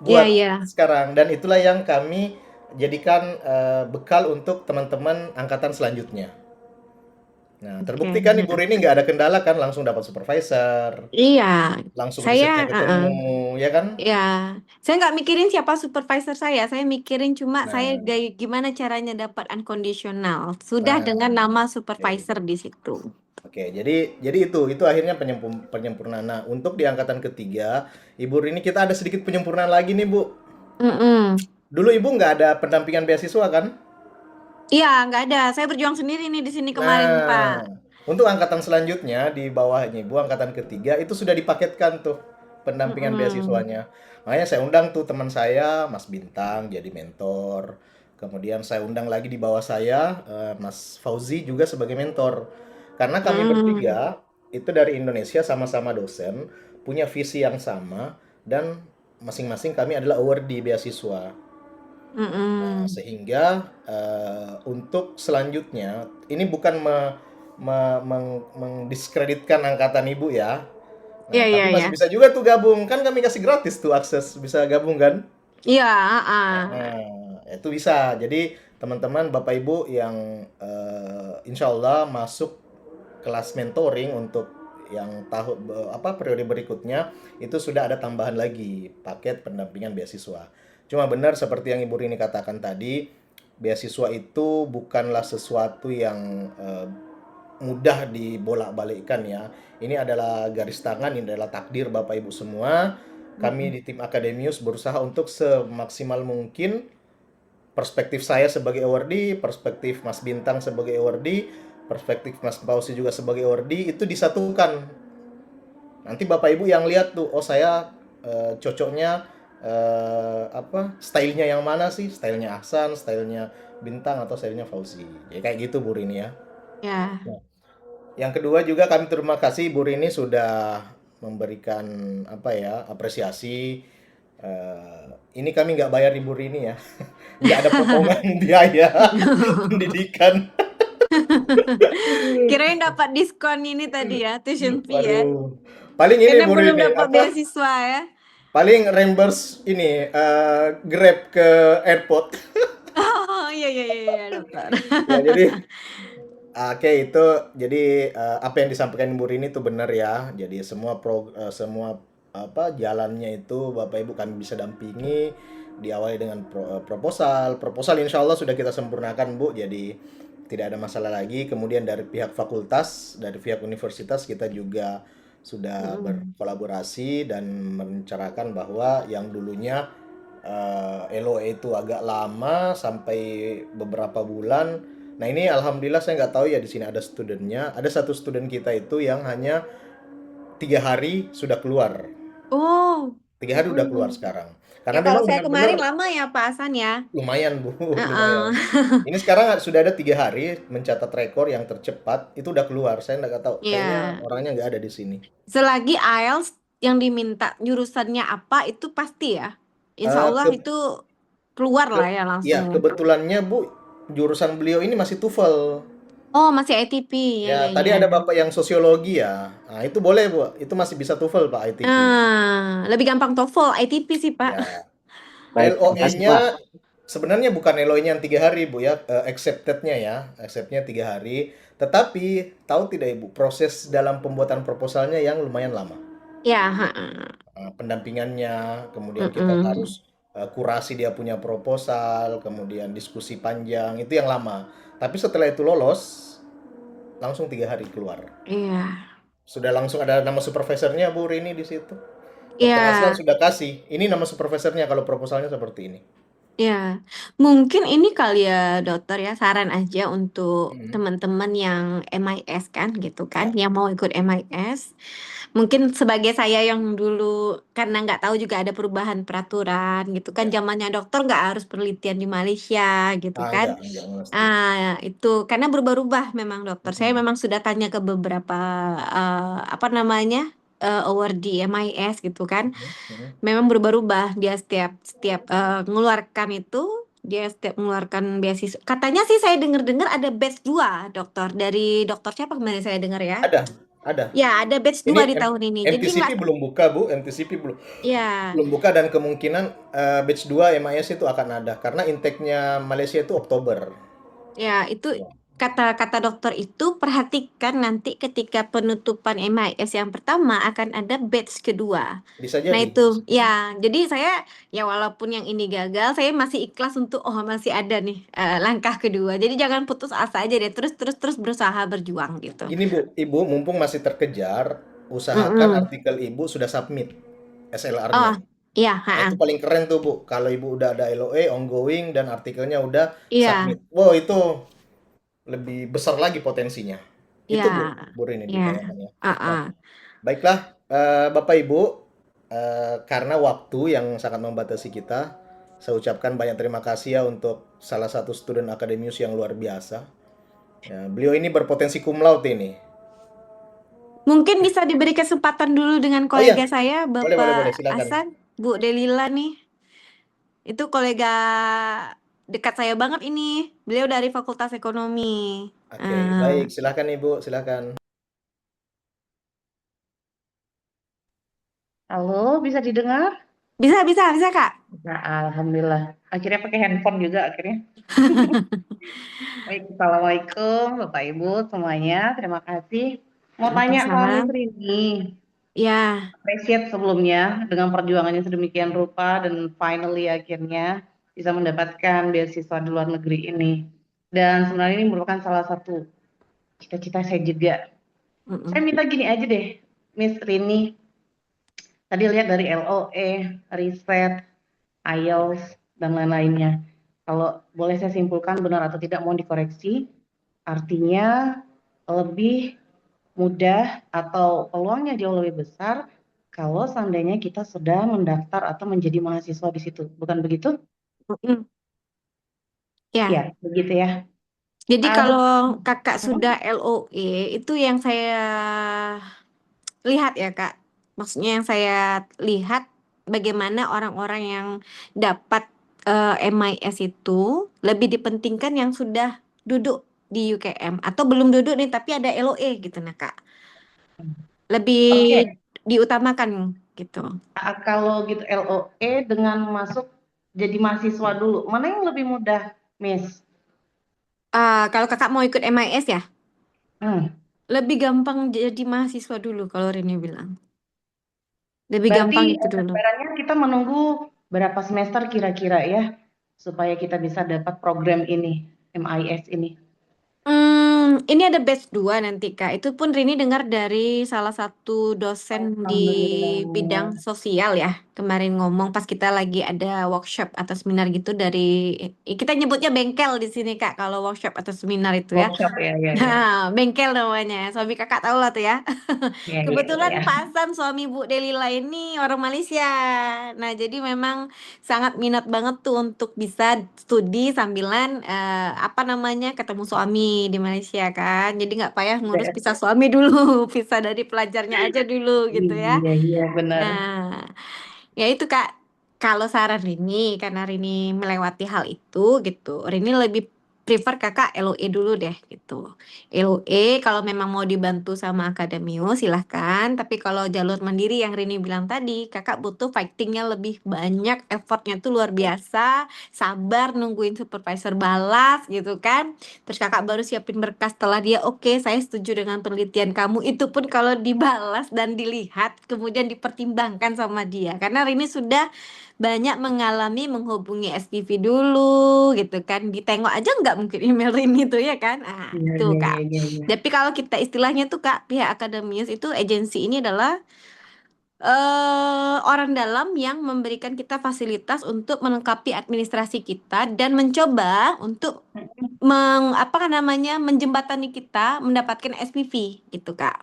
Iya buat iya. sekarang dan itulah yang kami jadikan bekal untuk teman-teman angkatan selanjutnya. Nah, Oke. terbukti kan Ibu Rini nggak ada kendala kan langsung dapat supervisor, Iya, langsung saya, risetnya ketemu, ya kan? ya, saya nggak mikirin siapa supervisor saya mikirin cuma saya Nah, gimana caranya dapat unconditional. Sudah dengan nah, nama oke. supervisor di situ. Oke, jadi itu akhirnya penyempurnaan. Nah, untuk di angkatan ketiga, Ibu Rini kita ada sedikit penyempurnaan lagi nih, Bu. Mm-mm. Dulu Ibu nggak ada pendampingan beasiswa kan? Iya, nggak ada. Saya berjuang sendiri nih di sini kemarin, Pak. Nah, untuk angkatan selanjutnya di bawahnya Ibu, angkatan ketiga itu sudah dipaketkan tuh pendampingan Mm-mm. beasiswanya. Makanya saya undang tuh teman saya, Mas Bintang jadi mentor. Kemudian saya undang lagi di bawah saya, Mas Fauzi juga sebagai mentor. Karena kami Mm. bertiga itu dari Indonesia sama-sama dosen, punya visi yang sama dan masing-masing kami adalah awardee beasiswa. Nah, Mm-mm. sehingga untuk selanjutnya ini bukan mendiskreditkan angkatan ibu ya. Iya, Nah, iya, tapi iya. masih bisa juga tuh gabung. Kan kami kasih gratis tuh akses bisa gabung kan? Iya, ah. Nah, itu bisa. Jadi teman-teman Bapak Ibu yang insya Allah masuk kelas mentoring untuk yang periode berikutnya itu sudah ada tambahan lagi paket pendampingan beasiswa. Cuma benar seperti yang Ibu Rini katakan tadi, beasiswa itu bukanlah sesuatu yang mudah dibolak-balikkan ya. Ini adalah garis tangan, ini adalah takdir Bapak Ibu semua. Kami Mm-mm. di tim Akademius berusaha untuk semaksimal mungkin perspektif saya sebagai awardee, perspektif Mas Bintang sebagai awardee, perspektif Mas Pausi juga sebagai awardee itu disatukan. Nanti Bapak Ibu yang lihat tuh, oh saya cocoknya stylenya yang mana sih? Stylenya Ahsan, stylenya Bintang atau stylenya Fauzi. Ya kayak gitu Bu Rini ya. Ya. Nah, yang kedua juga kami terima kasih Bu Rini sudah memberikan apresiasi. Ini kami nggak bayar Ibu Rini ya, nggak ada potongan biaya pendidikan. Kirain dapat diskon ini tadi ya, tuition fee ya. Waduh, paling ini Karena Bu belum Rini dapat beasiswa ya. paling reimburse ini Grab ke airport. Oh iya iya iya iya, dokter. Ya jadi oke itu jadi apa yang disampaikan Ibu Rini itu benar ya. Jadi semua jalannya itu Bapak Ibu kami bisa dampingi diawali dengan proposal. Proposal insya Allah sudah kita sempurnakan Bu. Jadi tidak ada masalah lagi. Kemudian dari pihak fakultas, dari pihak universitas kita juga sudah Mm-mm. berkolaborasi dan mencerahkan bahwa yang dulunya LOE itu agak lama sampai beberapa bulan. Nah ini alhamdulillah saya nggak tahu ya di sini ada studennya. Ada satu student kita itu yang hanya 3 hari sudah keluar. Oh. 3 hari udah keluar Mm-mm. sekarang. Ya Karena kalau memang saya kemarin benar-benar lama ya Pak Hasan ya. lumayan Bu, Heeh. lumayan. Ini sekarang sudah ada 3 hari mencatat rekor yang tercepat itu udah keluar. Saya nggak tahu, kayaknya Ya, orangnya nggak ada di sini. selagi IELTS yang diminta jurusannya apa itu pasti ya. Insya Eh, Allah ke, itu keluar ke, lah ya ya langsung ya. kebetulannya Bu, jurusan beliau ini masih TOEFL. Oh masih ITP ya Ya, ya tadi ya. ada Bapak yang sosiologi ya. Nah, itu boleh, Bu. Itu masih bisa TOEFL, Pak, ITP. Lebih gampang TOEFL ITP sih Pak. Ya. Baik, terima kasih Pak. LOE-nya Sebenarnya bukan LOI-nya yang 3 hari, Bu ya, accepted-nya ya, accept-nya 3 hari. Tetapi tahu tidak Ibu, proses dalam pembuatan proposalnya yang lumayan lama. Ya, Pendampingannya, kemudian kita mm-mm. harus kurasi dia punya proposal, kemudian diskusi panjang, itu yang lama. Tapi setelah itu lolos, langsung 3 hari keluar. Iya, Sudah langsung ada nama supervisornya Bu Rini di situ. Dr. Aslan iya. sudah kasih, ini nama supervisornya kalau proposalnya seperti ini. Ya, mungkin ini kali ya dokter ya saran aja untuk Mhm. teman-teman yang MIS kan gitu kan, Ya, yang mau ikut MIS. Mungkin sebagai saya yang dulu karena nggak tahu juga ada perubahan peraturan gitu kan, ya. zamannya dokter nggak harus penelitian di Malaysia gitu kan. Enggak mesti. Itu karena berubah-ubah memang dokter. Saya Mhm. memang sudah tanya ke beberapa apa namanya award di MIS gitu kan. Mhm. Mhm. Memang berubah-ubah dia setiap setiap mengeluarkan itu dia setiap mengeluarkan beasiswa. Katanya sih saya dengar-dengar ada batch 2 dokter dari dokter siapa kemarin saya dengar ya. Ada, ada. Ya, ada batch Ini 2 di tahun ini. Jadi MTCP nggak belum buka, Bu. MTCP belum ya belum buka dan kemungkinan batch 2 MIS itu akan ada karena intake-nya Malaysia itu Oktober. ya itu Ya. kata-kata dokter itu perhatikan nanti ketika penutupan MIS yang pertama akan ada batch kedua. Bisa Nah jadi, itu bisa jadi. ya, jadi saya ya walaupun yang ini gagal, saya masih ikhlas untuk oh masih ada nih langkah kedua. Jadi jangan putus asa aja deh, terus terus terus berusaha berjuang gitu. Gini, Bu, Ibu mumpung masih terkejar, usahakan Mm-mm. artikel Ibu sudah submit Oh SLR-nya. iya, Nah, itu paling keren tuh, Bu. Kalau Ibu udah ada LOE, ongoing, dan artikelnya udah iya, submit. Wow, itu lebih besar lagi potensinya. iya, Itu, Bu Rini iya. ditanyakannya. Nah, Ah. baiklah, Bapak Ibu, karena waktu yang sangat membatasi kita, saya ucapkan banyak terima kasih ya untuk salah satu student akademius yang luar biasa. Ya, beliau ini berpotensi cum laude ini. Mungkin bisa diberi kesempatan dulu dengan Oh iya, kolega saya, boleh, Bapak silakan. Hasan, Bu Delila nih. Itu kolega dekat saya banget ini. Beliau dari Fakultas Ekonomi. Oke, Eh, baik, silakan Ibu, silakan. Halo, bisa didengar? bisa, bisa, bisa, Kak. Nah, alhamdulillah. Akhirnya pakai handphone juga akhirnya. Baik, assalamualaikum Bapak Ibu semuanya. Terima kasih. Mau tanya sama Miss Waalaikumsalam. Rini. Ya, Appreciate sebelumnya dengan perjuangannya sedemikian rupa dan finally akhirnya bisa mendapatkan beasiswa di luar negeri ini. Dan sebenarnya ini merupakan salah satu cita-cita saya juga. Saya mm-mm. minta gini aja deh, Miss Rini. Tadi lihat dari LOE, riset, IELTS, dan lain-lainnya. Kalau boleh saya simpulkan benar atau tidak mohon dikoreksi, artinya lebih mudah atau peluangnya jauh lebih besar kalau seandainya kita sudah mendaftar atau menjadi mahasiswa di situ. Bukan begitu? Mm-mm. Ya, Ya, begitu ya. jadi kalau Kakak Hmm? sudah LOE, itu yang saya lihat ya, Kak. Maksudnya yang saya lihat bagaimana orang-orang yang dapat MIS itu lebih dipentingkan yang sudah duduk di UKM atau belum duduk nih tapi ada LOE gitu nah, Kak. Lebih Oke, diutamakan gitu. kalau gitu LOE dengan masuk jadi mahasiswa dulu, mana yang lebih mudah, Miss? Kalau Kakak mau ikut MIS ya, Hmm. lebih gampang jadi mahasiswa dulu kalau Rini bilang. Lebih Berarti gampang itu dulu. sebenarnya kita menunggu berapa semester kira-kira ya supaya kita bisa dapat program ini, MIS ini. Ini ada batch 2 nanti Kak. Itu pun Rini dengar dari salah satu dosen di bidang Alhamdulillah. sosial ya. Kemarin ngomong pas kita lagi ada workshop atau seminar gitu dari kita nyebutnya bengkel di sini Kak kalau workshop atau seminar itu ya. Workshop ya, ya, ya. Nah, bengkel namanya. Suami Kakak tahu lah tuh ya. Ya, ya, ya, Kebetulan ya. Pak Hasan suami Bu Delila ini orang Malaysia. Nah, jadi memang sangat minat banget tuh untuk bisa studi sambilan apa namanya ketemu suami di Malaysia kan. Jadi nggak payah ngurus Ya. visa suami dulu, visa dari pelajarnya aja dulu gitu ya. Iya, iya, benar. Nah, ya itu Kak. Kalau saran Rini, karena Rini melewati hal itu gitu, Rini lebih prefer kakak LOE dulu deh gitu. LOE kalau memang mau dibantu sama Akademius silahkan. Tapi kalau jalur mandiri yang Rini bilang tadi, kakak butuh fightingnya lebih banyak, effortnya tuh luar biasa, sabar nungguin supervisor balas gitu kan. Terus kakak baru siapin berkas setelah dia oke, saya setuju dengan penelitian kamu. Itu pun kalau dibalas dan dilihat, kemudian dipertimbangkan sama dia. Karena Rini sudah banyak mengalami menghubungi SPV dulu gitu kan. Ditengok aja nggak mungkin email Rini tuh ya kan. Ah, Iya, itu iya, Kak. iya, iya, iya. Tapi kalau kita istilahnya tuh Kak, pihak Akademius itu agensi ini adalah orang dalam yang memberikan kita fasilitas untuk melengkapi administrasi kita dan mencoba untuk apa namanya menjembatani kita mendapatkan SPV gitu Kak.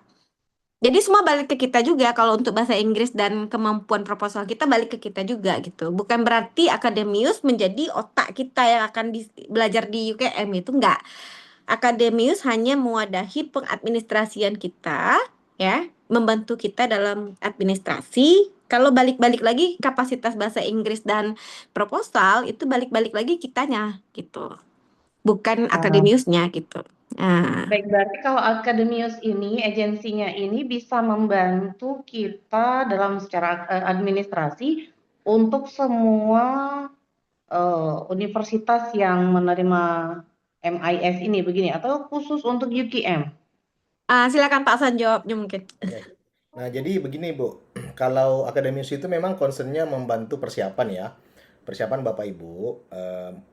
Jadi semua balik ke kita juga kalau untuk bahasa Inggris dan kemampuan proposal kita balik ke kita juga gitu. Bukan berarti Akademius menjadi otak kita yang akan belajar di UKM itu enggak. Akademius hanya mewadahi pengadministrasian kita ya, membantu kita dalam administrasi. Kalau balik-balik lagi kapasitas bahasa Inggris dan proposal itu balik-balik lagi kitanya gitu. Bukan Akademiusnya gitu. Nah, Baik, berarti kalau Akademius ini, agensinya ini bisa membantu kita dalam secara administrasi untuk semua universitas yang menerima MIS ini begini, atau khusus untuk UKM? silakan Pak Hasan jawabnya mungkin. Nah, jadi begini Bu, kalau Akademius itu memang concernnya membantu persiapan ya. Persiapan Bapak Ibu,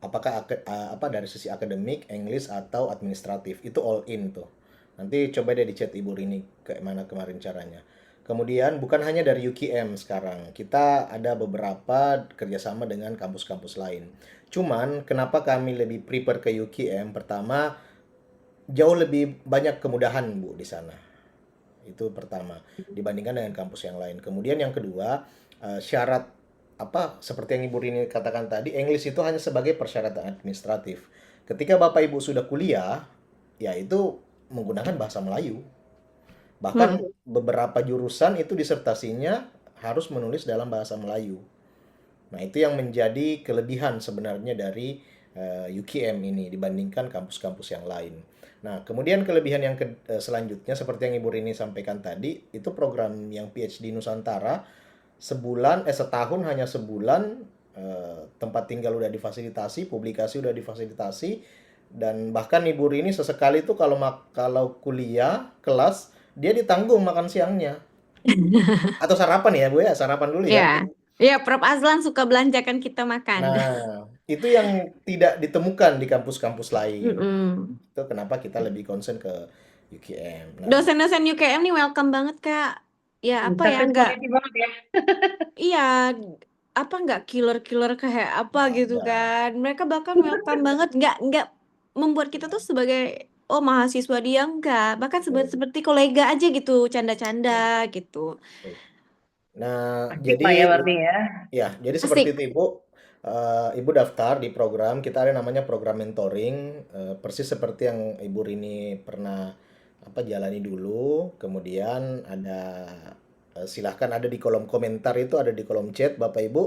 apakah apa dari sisi akademik, English atau administratif, itu all in tuh. Nanti coba deh di chat Ibu Rini ke mana kemarin caranya. Kemudian bukan hanya dari UKM sekarang, kita ada beberapa kerjasama dengan kampus-kampus lain. Cuman kenapa kami lebih prefer ke UKM? Pertama, jauh lebih banyak kemudahan Bu di sana. Itu pertama dibandingkan dengan kampus yang lain. Kemudian yang kedua, syarat apa seperti yang Ibu Rini katakan tadi, English itu hanya sebagai persyaratan administratif. Ketika Bapak Ibu sudah kuliah, ya itu menggunakan bahasa Melayu. Bahkan beberapa jurusan itu disertasinya harus menulis dalam bahasa Melayu. Nah, itu yang menjadi kelebihan sebenarnya dari UKM ini dibandingkan kampus-kampus yang lain. Nah, kemudian kelebihan yang selanjutnya seperti yang Ibu Rini sampaikan tadi, itu program yang PhD Nusantara setahun hanya sebulan, tempat tinggal udah difasilitasi, publikasi udah difasilitasi, dan bahkan Ibu Rini sesekali itu kalau kuliah kelas dia ditanggung makan siangnya atau sarapan ya Bu ya, sarapan dulu ya. Ya, Prof. Azlan suka belanjakan kita makan. Nah, itu yang tidak ditemukan di kampus-kampus lain. Itu kenapa kita lebih concern ke UKM. Nah, Dosen-dosen UKM nih welcome banget Kak. Ya apa ya Service enggak? quality banget ya. Iya, apa enggak killer-killer kayak apa gitu ada. kan. Mereka bahkan welcome banget, enggak membuat kita tuh sebagai mahasiswa dia enggak, bahkan seperti kolega aja gitu, canda-canda gitu. Nah, Asik Pak ya berarti ya. ya, jadi Asik. seperti itu Ibu. Ibu daftar di program, kita ada namanya program mentoring, persis seperti yang Ibu Rini pernah jalani dulu. Kemudian ada silahkan ada di kolom komentar, itu ada di kolom chat Bapak Ibu.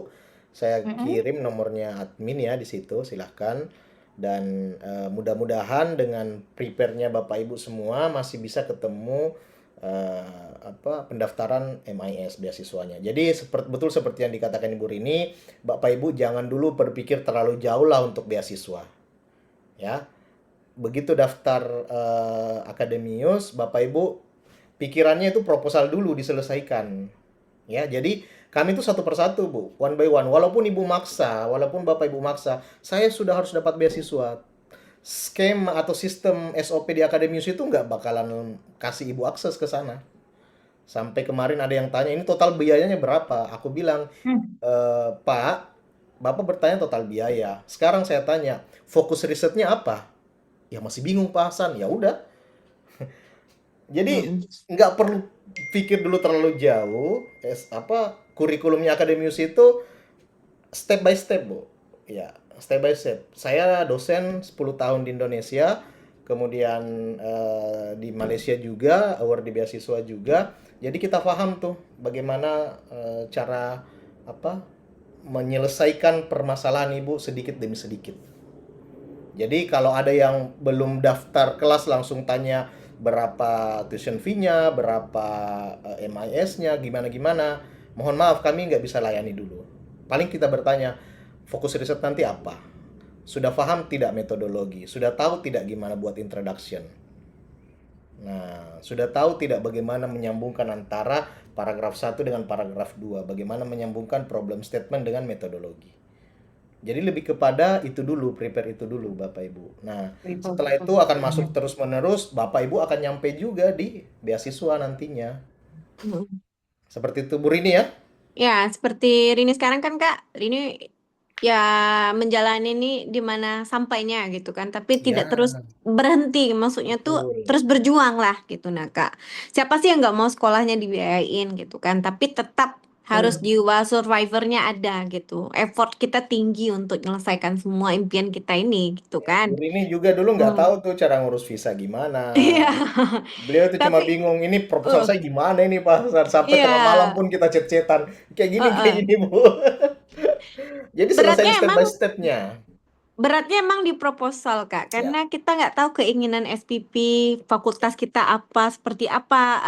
Saya kirim nomornya admin ya di situ, silahkan. Dan mudah-mudahan dengan prepare-nya Bapak Ibu semua masih bisa ketemu pendaftaran MIS beasiswanya. Jadi betul seperti yang dikatakan Ibu Rini, Bapak Ibu jangan dulu berpikir terlalu jauh lah untuk beasiswa. Ya. Begitu daftar Akademius, Bapak Ibu pikirannya itu proposal dulu diselesaikan. Ya, jadi kami itu satu persatu Bu, one by one. Walaupun Bapak Ibu maksa, saya sudah harus dapat beasiswa. Skema atau sistem SOP di Akademius itu nggak bakalan kasih Ibu akses ke sana. Sampai kemarin ada yang tanya, ini total biayanya berapa? Aku bilang, Pak, Bapak bertanya total biaya. Sekarang saya tanya, fokus risetnya apa? Ya masih bingung Pak Hasan. Ya udah. Jadi nggak perlu pikir dulu terlalu jauh. Kurikulumnya Akademius itu step by step Bu. Ya, step by step. Saya dosen 10 tahun di Indonesia, kemudian di Malaysia juga, award di beasiswa juga. Jadi kita paham tuh bagaimana cara menyelesaikan permasalahan Ibu sedikit demi sedikit. Jadi kalau ada yang belum daftar kelas langsung tanya berapa tuition fee-nya, berapa MIS-nya, gimana-gimana. Mohon maaf, kami nggak bisa layani dulu. Paling kita bertanya, fokus riset nanti apa? Sudah paham tidak metodologi? Sudah tahu tidak gimana buat introduction? Nah, sudah tahu tidak bagaimana menyambungkan antara paragraf 1 dengan paragraf 2? Bagaimana menyambungkan problem statement dengan metodologi? Jadi lebih kepada itu dulu, prepare itu dulu Bapak Ibu. Nah, setelah itu akan masuk terus-menerus, Bapak Ibu akan nyampe juga di beasiswa nantinya. Seperti itu Bu Rini ya? Ya, seperti Rini sekarang kan Kak, Rini ya menjalani ini di mana sampainya gitu kan, tapi tidak Ya, terus berhenti, maksudnya tuh betul. terus berjuang lah gitu. Nah Kak, siapa sih yang nggak mau sekolahnya dibiayain gitu kan, tapi tetap harus jiwa survivornya ada gitu, effort kita tinggi untuk menyelesaikan semua impian kita ini gitu Ya, Bu kan. Rini juga dulu nggak Hmm. tahu tuh cara ngurus visa gimana. Iya, Beliau tuh cuma tapi bingung, ini proposal saya gimana ini Pak? Sampai iya, tengah malam pun kita chat-chatan. Kayak heeh. gini Bu. Jadi Beratnya selesain step emang by stepnya. Beratnya emang di proposal, Kak, Ya, karena kita nggak tahu keinginan SPP, fakultas kita apa, seperti apa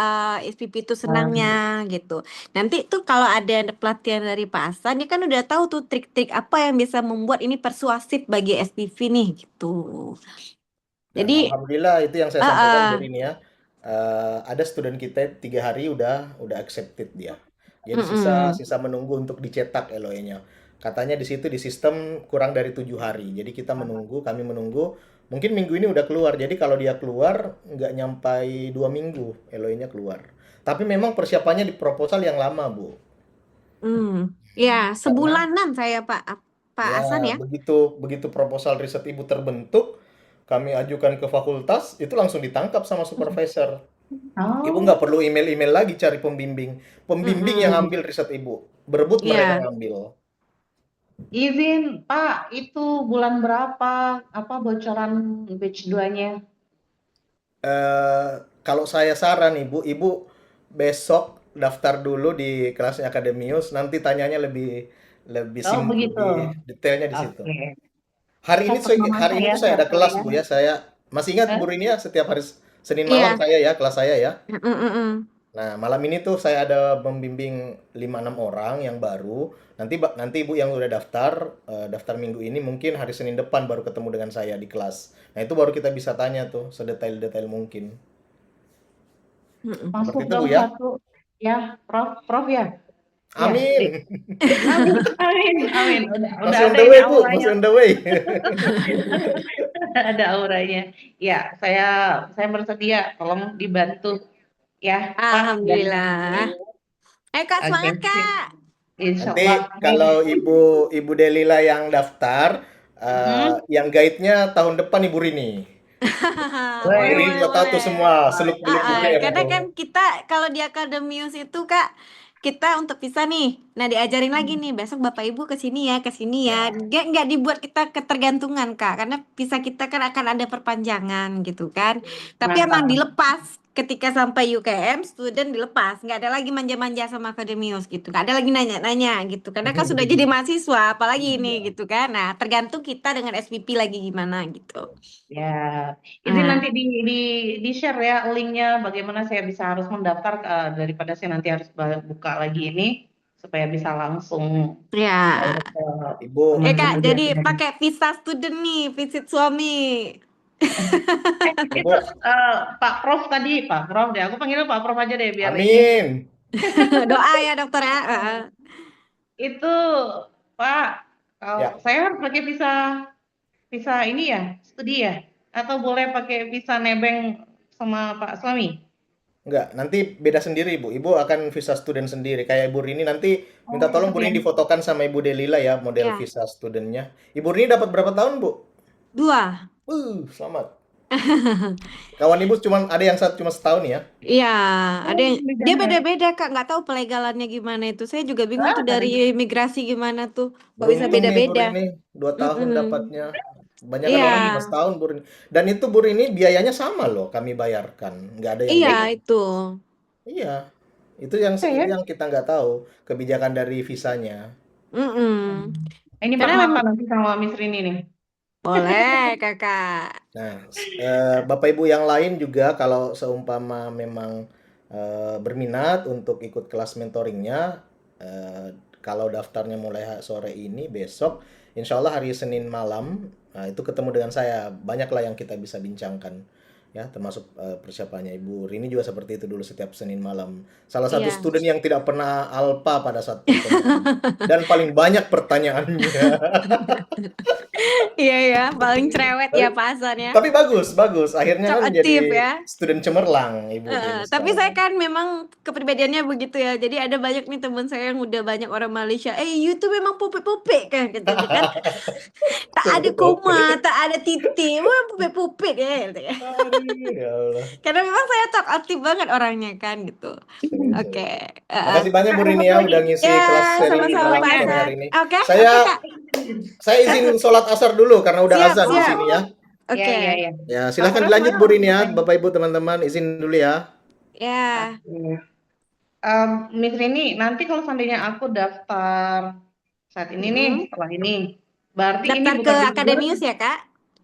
SPP itu senangnya gitu. Nanti tuh kalau ada pelatihan dari Pak Hasan, dia kan udah tahu tuh trik-trik apa yang bisa membuat ini persuasif bagi SPP nih gitu. dan Jadi, alhamdulillah itu yang saya uh, sampaikan Bu uh, Rini ya. Ada student kita 3 hari udah accepted dia. Jadi sisa mm-mm, sisa menunggu untuk dicetak LOE-nya. Katanya di situ di sistem kurang dari 7 hari. Jadi kita menunggu, kami menunggu. Mungkin minggu ini udah keluar. Jadi kalau dia keluar nggak nyampai 2 minggu LOE-nya keluar. Tapi memang persiapannya di proposal yang lama Bu. ya Karena sebulanan saya Pak ya Hasan ya. begitu begitu proposal riset Ibu terbentuk, kami ajukan ke fakultas, itu langsung ditangkap sama supervisor. Ibu Oh, nggak perlu email-email lagi cari pembimbing. Pembimbing yang Mm-mm, ambil riset Ibu. Berebut mereka ya. ngambil. izin Pak, itu bulan berapa? Apa bocoran batch 2-nya? Kalau saya saran Ibu, Ibu besok daftar dulu di kelasnya Akademius, nanti tanyanya lebih lebih Oh, begitu. lebih detailnya di situ. Oke. Catat nama Hari ini saya tuh saya ada kelas sekalian. Bu ya. Saya masih ingat Eh? Bu Rini ya, setiap hari Senin malam Iya. saya ya, kelas saya ya. Mm-mm-mm. Nah, malam ini tuh saya ada membimbing 5-6 orang yang baru. Nanti Ibu yang udah daftar, daftar minggu ini mungkin hari Senin depan baru ketemu dengan saya di kelas. Nah, itu baru kita bisa tanya tuh sedetail-detail mungkin. Mm-mm. Seperti Masuk itu Bu dong ya. satu. Ya, Prof ya? Ya, Amin. amin, amin, amin. Udah Masih on ada the ini way, Bu. auranya. Masih on the way. Ada auranya. Ya, saya bersedia. Tolong dibantu ya, Pak dan Alhamdulillah. Ayo Kak, Oke, semangat Kak. Insya Nanti Allah. kalau Ibu Delila yang daftar, Hmm. yang guide-nya tahun depan Ibu Rini. Bu Boleh, Rini boleh, juga tahu tuh boleh. semua seluk-beluk UGM Karena tuh. kan kita kalau di Akademius itu Kak, kita untuk bisa nih. Nah, diajarin lagi nih, besok Bapak Ibu ke sini ya, ke sini ya. Ya, Dia nggak dibuat kita ketergantungan Kak, karena visa kita kan akan ada perpanjangan gitu kan. Tapi emang Mantap. dilepas ketika sampai UKM, student dilepas. Nggak ada lagi manja-manja sama Akademius gitu. Nggak ada lagi nanya-nanya gitu. Karena kan sudah jadi mahasiswa, apalagi ini iya. gitu kan. Nah, tergantung kita dengan SPP lagi gimana gitu. Ya, izin Nah, nanti di share ya linknya bagaimana saya bisa harus mendaftar daripada saya nanti harus buka lagi ini supaya bisa langsung ya. direct ke Ibu, Kak, teman-teman di jadi akademi. pakai visa student nih, visit suami. Itu Ibu, Pak Prof tadi, Pak Prof deh. Aku panggilnya Pak Prof aja deh biar ini. amin. Doa ya dokter ya. Itu Pak, kalau Ya, saya harus pakai visa visa ini ya, studi ya, atau boleh pakai visa nebeng sama Pak suami? enggak. Nanti beda sendiri, Ibu. Ibu akan visa student sendiri. Kayak Ibu Rini nanti minta Oh, tolong Bu gitu ya. Rini difotokan sama Ibu Delila ya, model Ya, visa studentnya. Ibu Rini dapat berapa tahun, Bu? 2. Selamat. Kawan Ibu ada yang cuma setahun ya. Iya, ada Oh, yang dia negara. beda-beda Kak, nggak tahu pelegalannya gimana itu. Saya juga bingung Ah, tuh dari dari imigrasi gimana tuh. Kok bisa Beruntung nih Bu beda-beda. Rini, 2 tahun Mm-mm. dapatnya. Banyakan Iya, orang 11 tahun Bu Rini. Dan itu Bu Rini biayanya sama loh kami bayarkan. Nggak ada yang iya beda. itu. Iya, ya. itu yang kita nggak tahu kebijakan dari visanya. Mm-mm. Ini Pak Karena kenapa nanti sama Miss Rini nih? Boleh, Kakak. Nah, Bapak Ibu yang lain juga kalau seumpama memang berminat untuk ikut kelas mentoringnya, kalau daftarnya mulai sore ini, besok, insya Allah hari Senin malam, nah, itu ketemu dengan saya. Banyaklah yang kita bisa bincangkan, ya, termasuk persiapannya. Ibu Rini juga seperti itu dulu setiap Senin malam. Salah satu Iya. student yang tidak pernah alpa pada saat pertemuan dan paling banyak pertanyaannya. Iya ya, paling cerewet ya Tapi Pak Hasan ya. Tapi bagus, bagus. Akhirnya kan Talkative jadi ya. student cemerlang Ibu Rini Tapi saya sekarang. kan memang kepribadiannya begitu ya. Jadi ada banyak nih teman saya yang udah banyak orang Malaysia. YouTube memang pupik-pupik kan gitu kan. Tak ada koma, tak ada titik. Wah, pupik-pupik ya gitu ya. Aduh, ya Allah. Karena memang saya talkative banget orangnya kan gitu. Sering, Oke. sering. Makasih banyak Bu Rini ya udah ngisi Ya, kelas seri sama-sama malam Pak sore Hasan. hari ini. Oke, Saya Kak. saya izin sholat asar dulu karena udah Siap, azan di siap. sini ya. Oke. Iya. Ya, silahkan dilanjut Bu Rini ya, Bapak Ibu teman-teman, izin dulu ya. Ya. Miss Rini, nanti kalau seandainya aku daftar saat ini nih, setelah ini, berarti ini Daftar ke benar-benar, Akademius ya, Kak?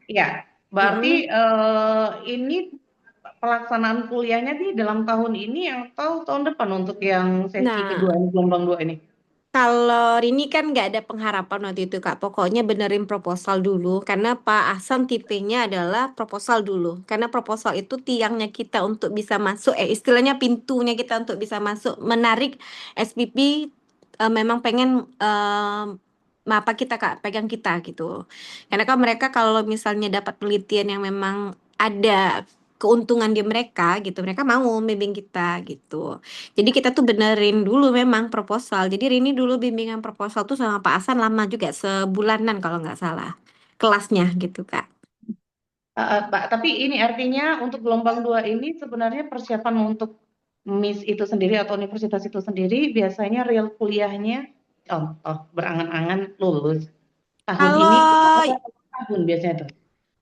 ya, berarti ini pelaksanaan kuliahnya di dalam tahun ini atau tahun depan untuk yang sesi Nah, kedua ini, gelombang 2 ini? kalau Rini kan nggak ada pengharapan waktu itu, Kak. Pokoknya benerin proposal dulu. Karena Pak Ahsan tipenya adalah proposal dulu. Karena proposal itu tiangnya kita untuk bisa masuk, istilahnya pintunya kita untuk bisa masuk. Menarik SPP memang pengen apa kita, Kak, pegang kita gitu. Karena kan mereka kalau misalnya dapat penelitian yang memang ada keuntungan di mereka gitu, mereka mau membimbing kita gitu. Jadi kita tuh benerin dulu memang proposal. Jadi Rini dulu bimbingan proposal tuh sama Pak Hasan lama juga, sebulanan kalau nggak salah kelasnya gitu, Kak. Pak, tapi ini artinya untuk gelombang 2 ini sebenarnya persiapan untuk Miss itu sendiri atau universitas itu sendiri biasanya real kuliahnya contoh berangan-angan lulus tahun ini Kalau atau tahun biasanya tuh.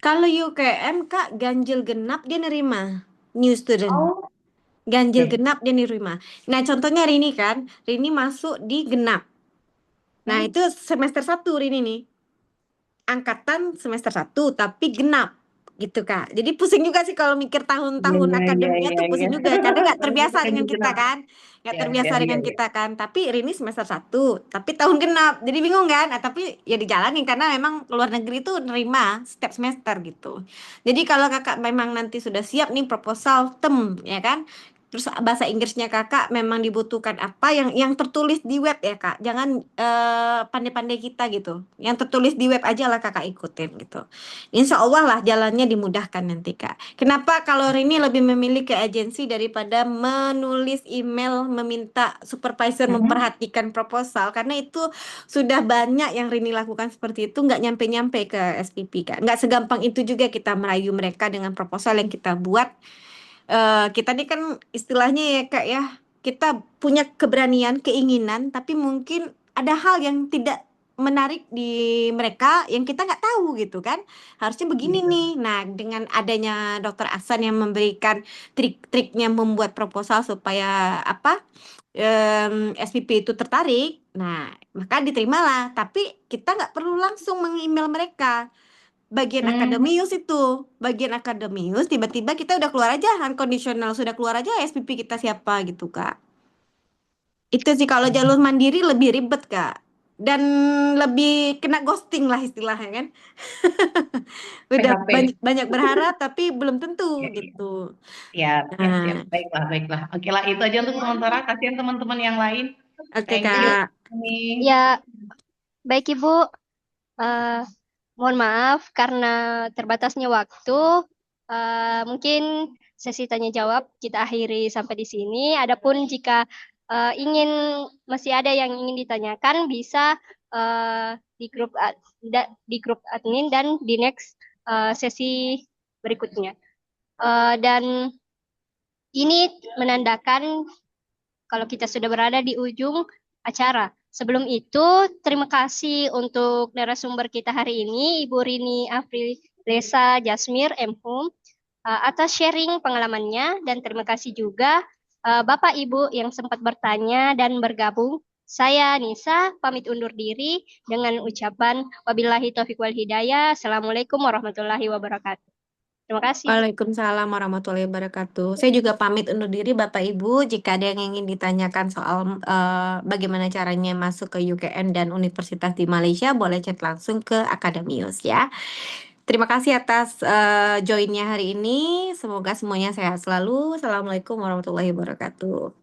kalau UKM, Kak, ganjil genap dia nerima new student. Oh, Ganjil oke. genap dia nerima. Nah, contohnya Rini kan, Rini masuk di genap. Nah, itu semester 1 Rini nih. Angkatan semester 1 tapi genap gitu, Kak. Jadi pusing juga sih kalau mikir tahun-tahun akademiknya tuh pusing juga karena nggak terbiasa dengan kita kan. Nggak terbiasa dengan kita kan. Tapi Rini semester 1 tapi tahun genap. Jadi bingung kan? Tapi ya dijalanin karena memang luar negeri tuh nerima setiap semester gitu. Jadi kalau Kakak memang nanti sudah siap nih proposal tem ya kan. Terus bahasa Inggrisnya Kakak memang dibutuhkan apa yang tertulis di web ya, Kak. Jangan pandai-pandai kita gitu. Yang tertulis di web aja lah Kakak ikutin gitu. Insya Allah lah jalannya dimudahkan nanti, Kak. Kenapa kalau Rini lebih memilih ke agensi daripada menulis email meminta supervisor memperhatikan proposal? Karena itu sudah banyak yang Rini lakukan seperti itu, nggak nyampe-nyampe ke SPP, Kak. Nggak segampang itu juga kita merayu mereka dengan proposal yang kita buat. Kita nih kan istilahnya ya Kak ya, kita punya keberanian, keinginan, tapi mungkin ada hal yang tidak menarik di mereka yang kita nggak tahu gitu kan. Harusnya begini nih. Nah, dengan adanya Dokter Ahsan yang memberikan trik-triknya membuat proposal supaya apa SPP itu tertarik, nah maka diterimalah. Tapi kita nggak perlu langsung meng-email mereka. Bagian akademius itu, bagian akademius tiba-tiba kita udah keluar aja unconditional, sudah keluar aja SPP kita siapa gitu, Kak. Itu sih kalau jalur mandiri lebih ribet, Kak. Dan lebih kena ghosting lah istilahnya kan. Udah PHP. banyak berharap tapi belum tentu gitu. Siap. Nah, Baiklah. Oke lah, itu aja untuk sementara. Kasihan teman-teman yang lain. oke Thank you. Kak. Nih. Ya, baik Ibu. Mohon maaf karena terbatasnya waktu. Mungkin sesi tanya jawab kita akhiri sampai di sini. Adapun jika masih ada yang ingin ditanyakan, bisa di grup admin dan di next sesi berikutnya. Dan ini menandakan kalau kita sudah berada di ujung acara. Sebelum itu, terima kasih untuk narasumber kita hari ini, Ibu Rini Afrilesa Jasmir, MHUM, atas sharing pengalamannya, dan terima kasih juga Bapak Ibu yang sempat bertanya dan bergabung Saya Nisa pamit undur diri dengan ucapan wabillahi taufiq wal hidayah. Assalamualaikum warahmatullahi wabarakatuh. Terima kasih. Waalaikumsalam warahmatullahi wabarakatuh. Saya juga pamit undur diri Bapak Ibu. Jika ada yang ingin ditanyakan soal bagaimana caranya masuk ke UKN dan universitas di Malaysia, boleh chat langsung ke Akademius ya. Terima kasih atas joinnya hari ini. Semoga semuanya sehat selalu. Assalamualaikum warahmatullahi wabarakatuh.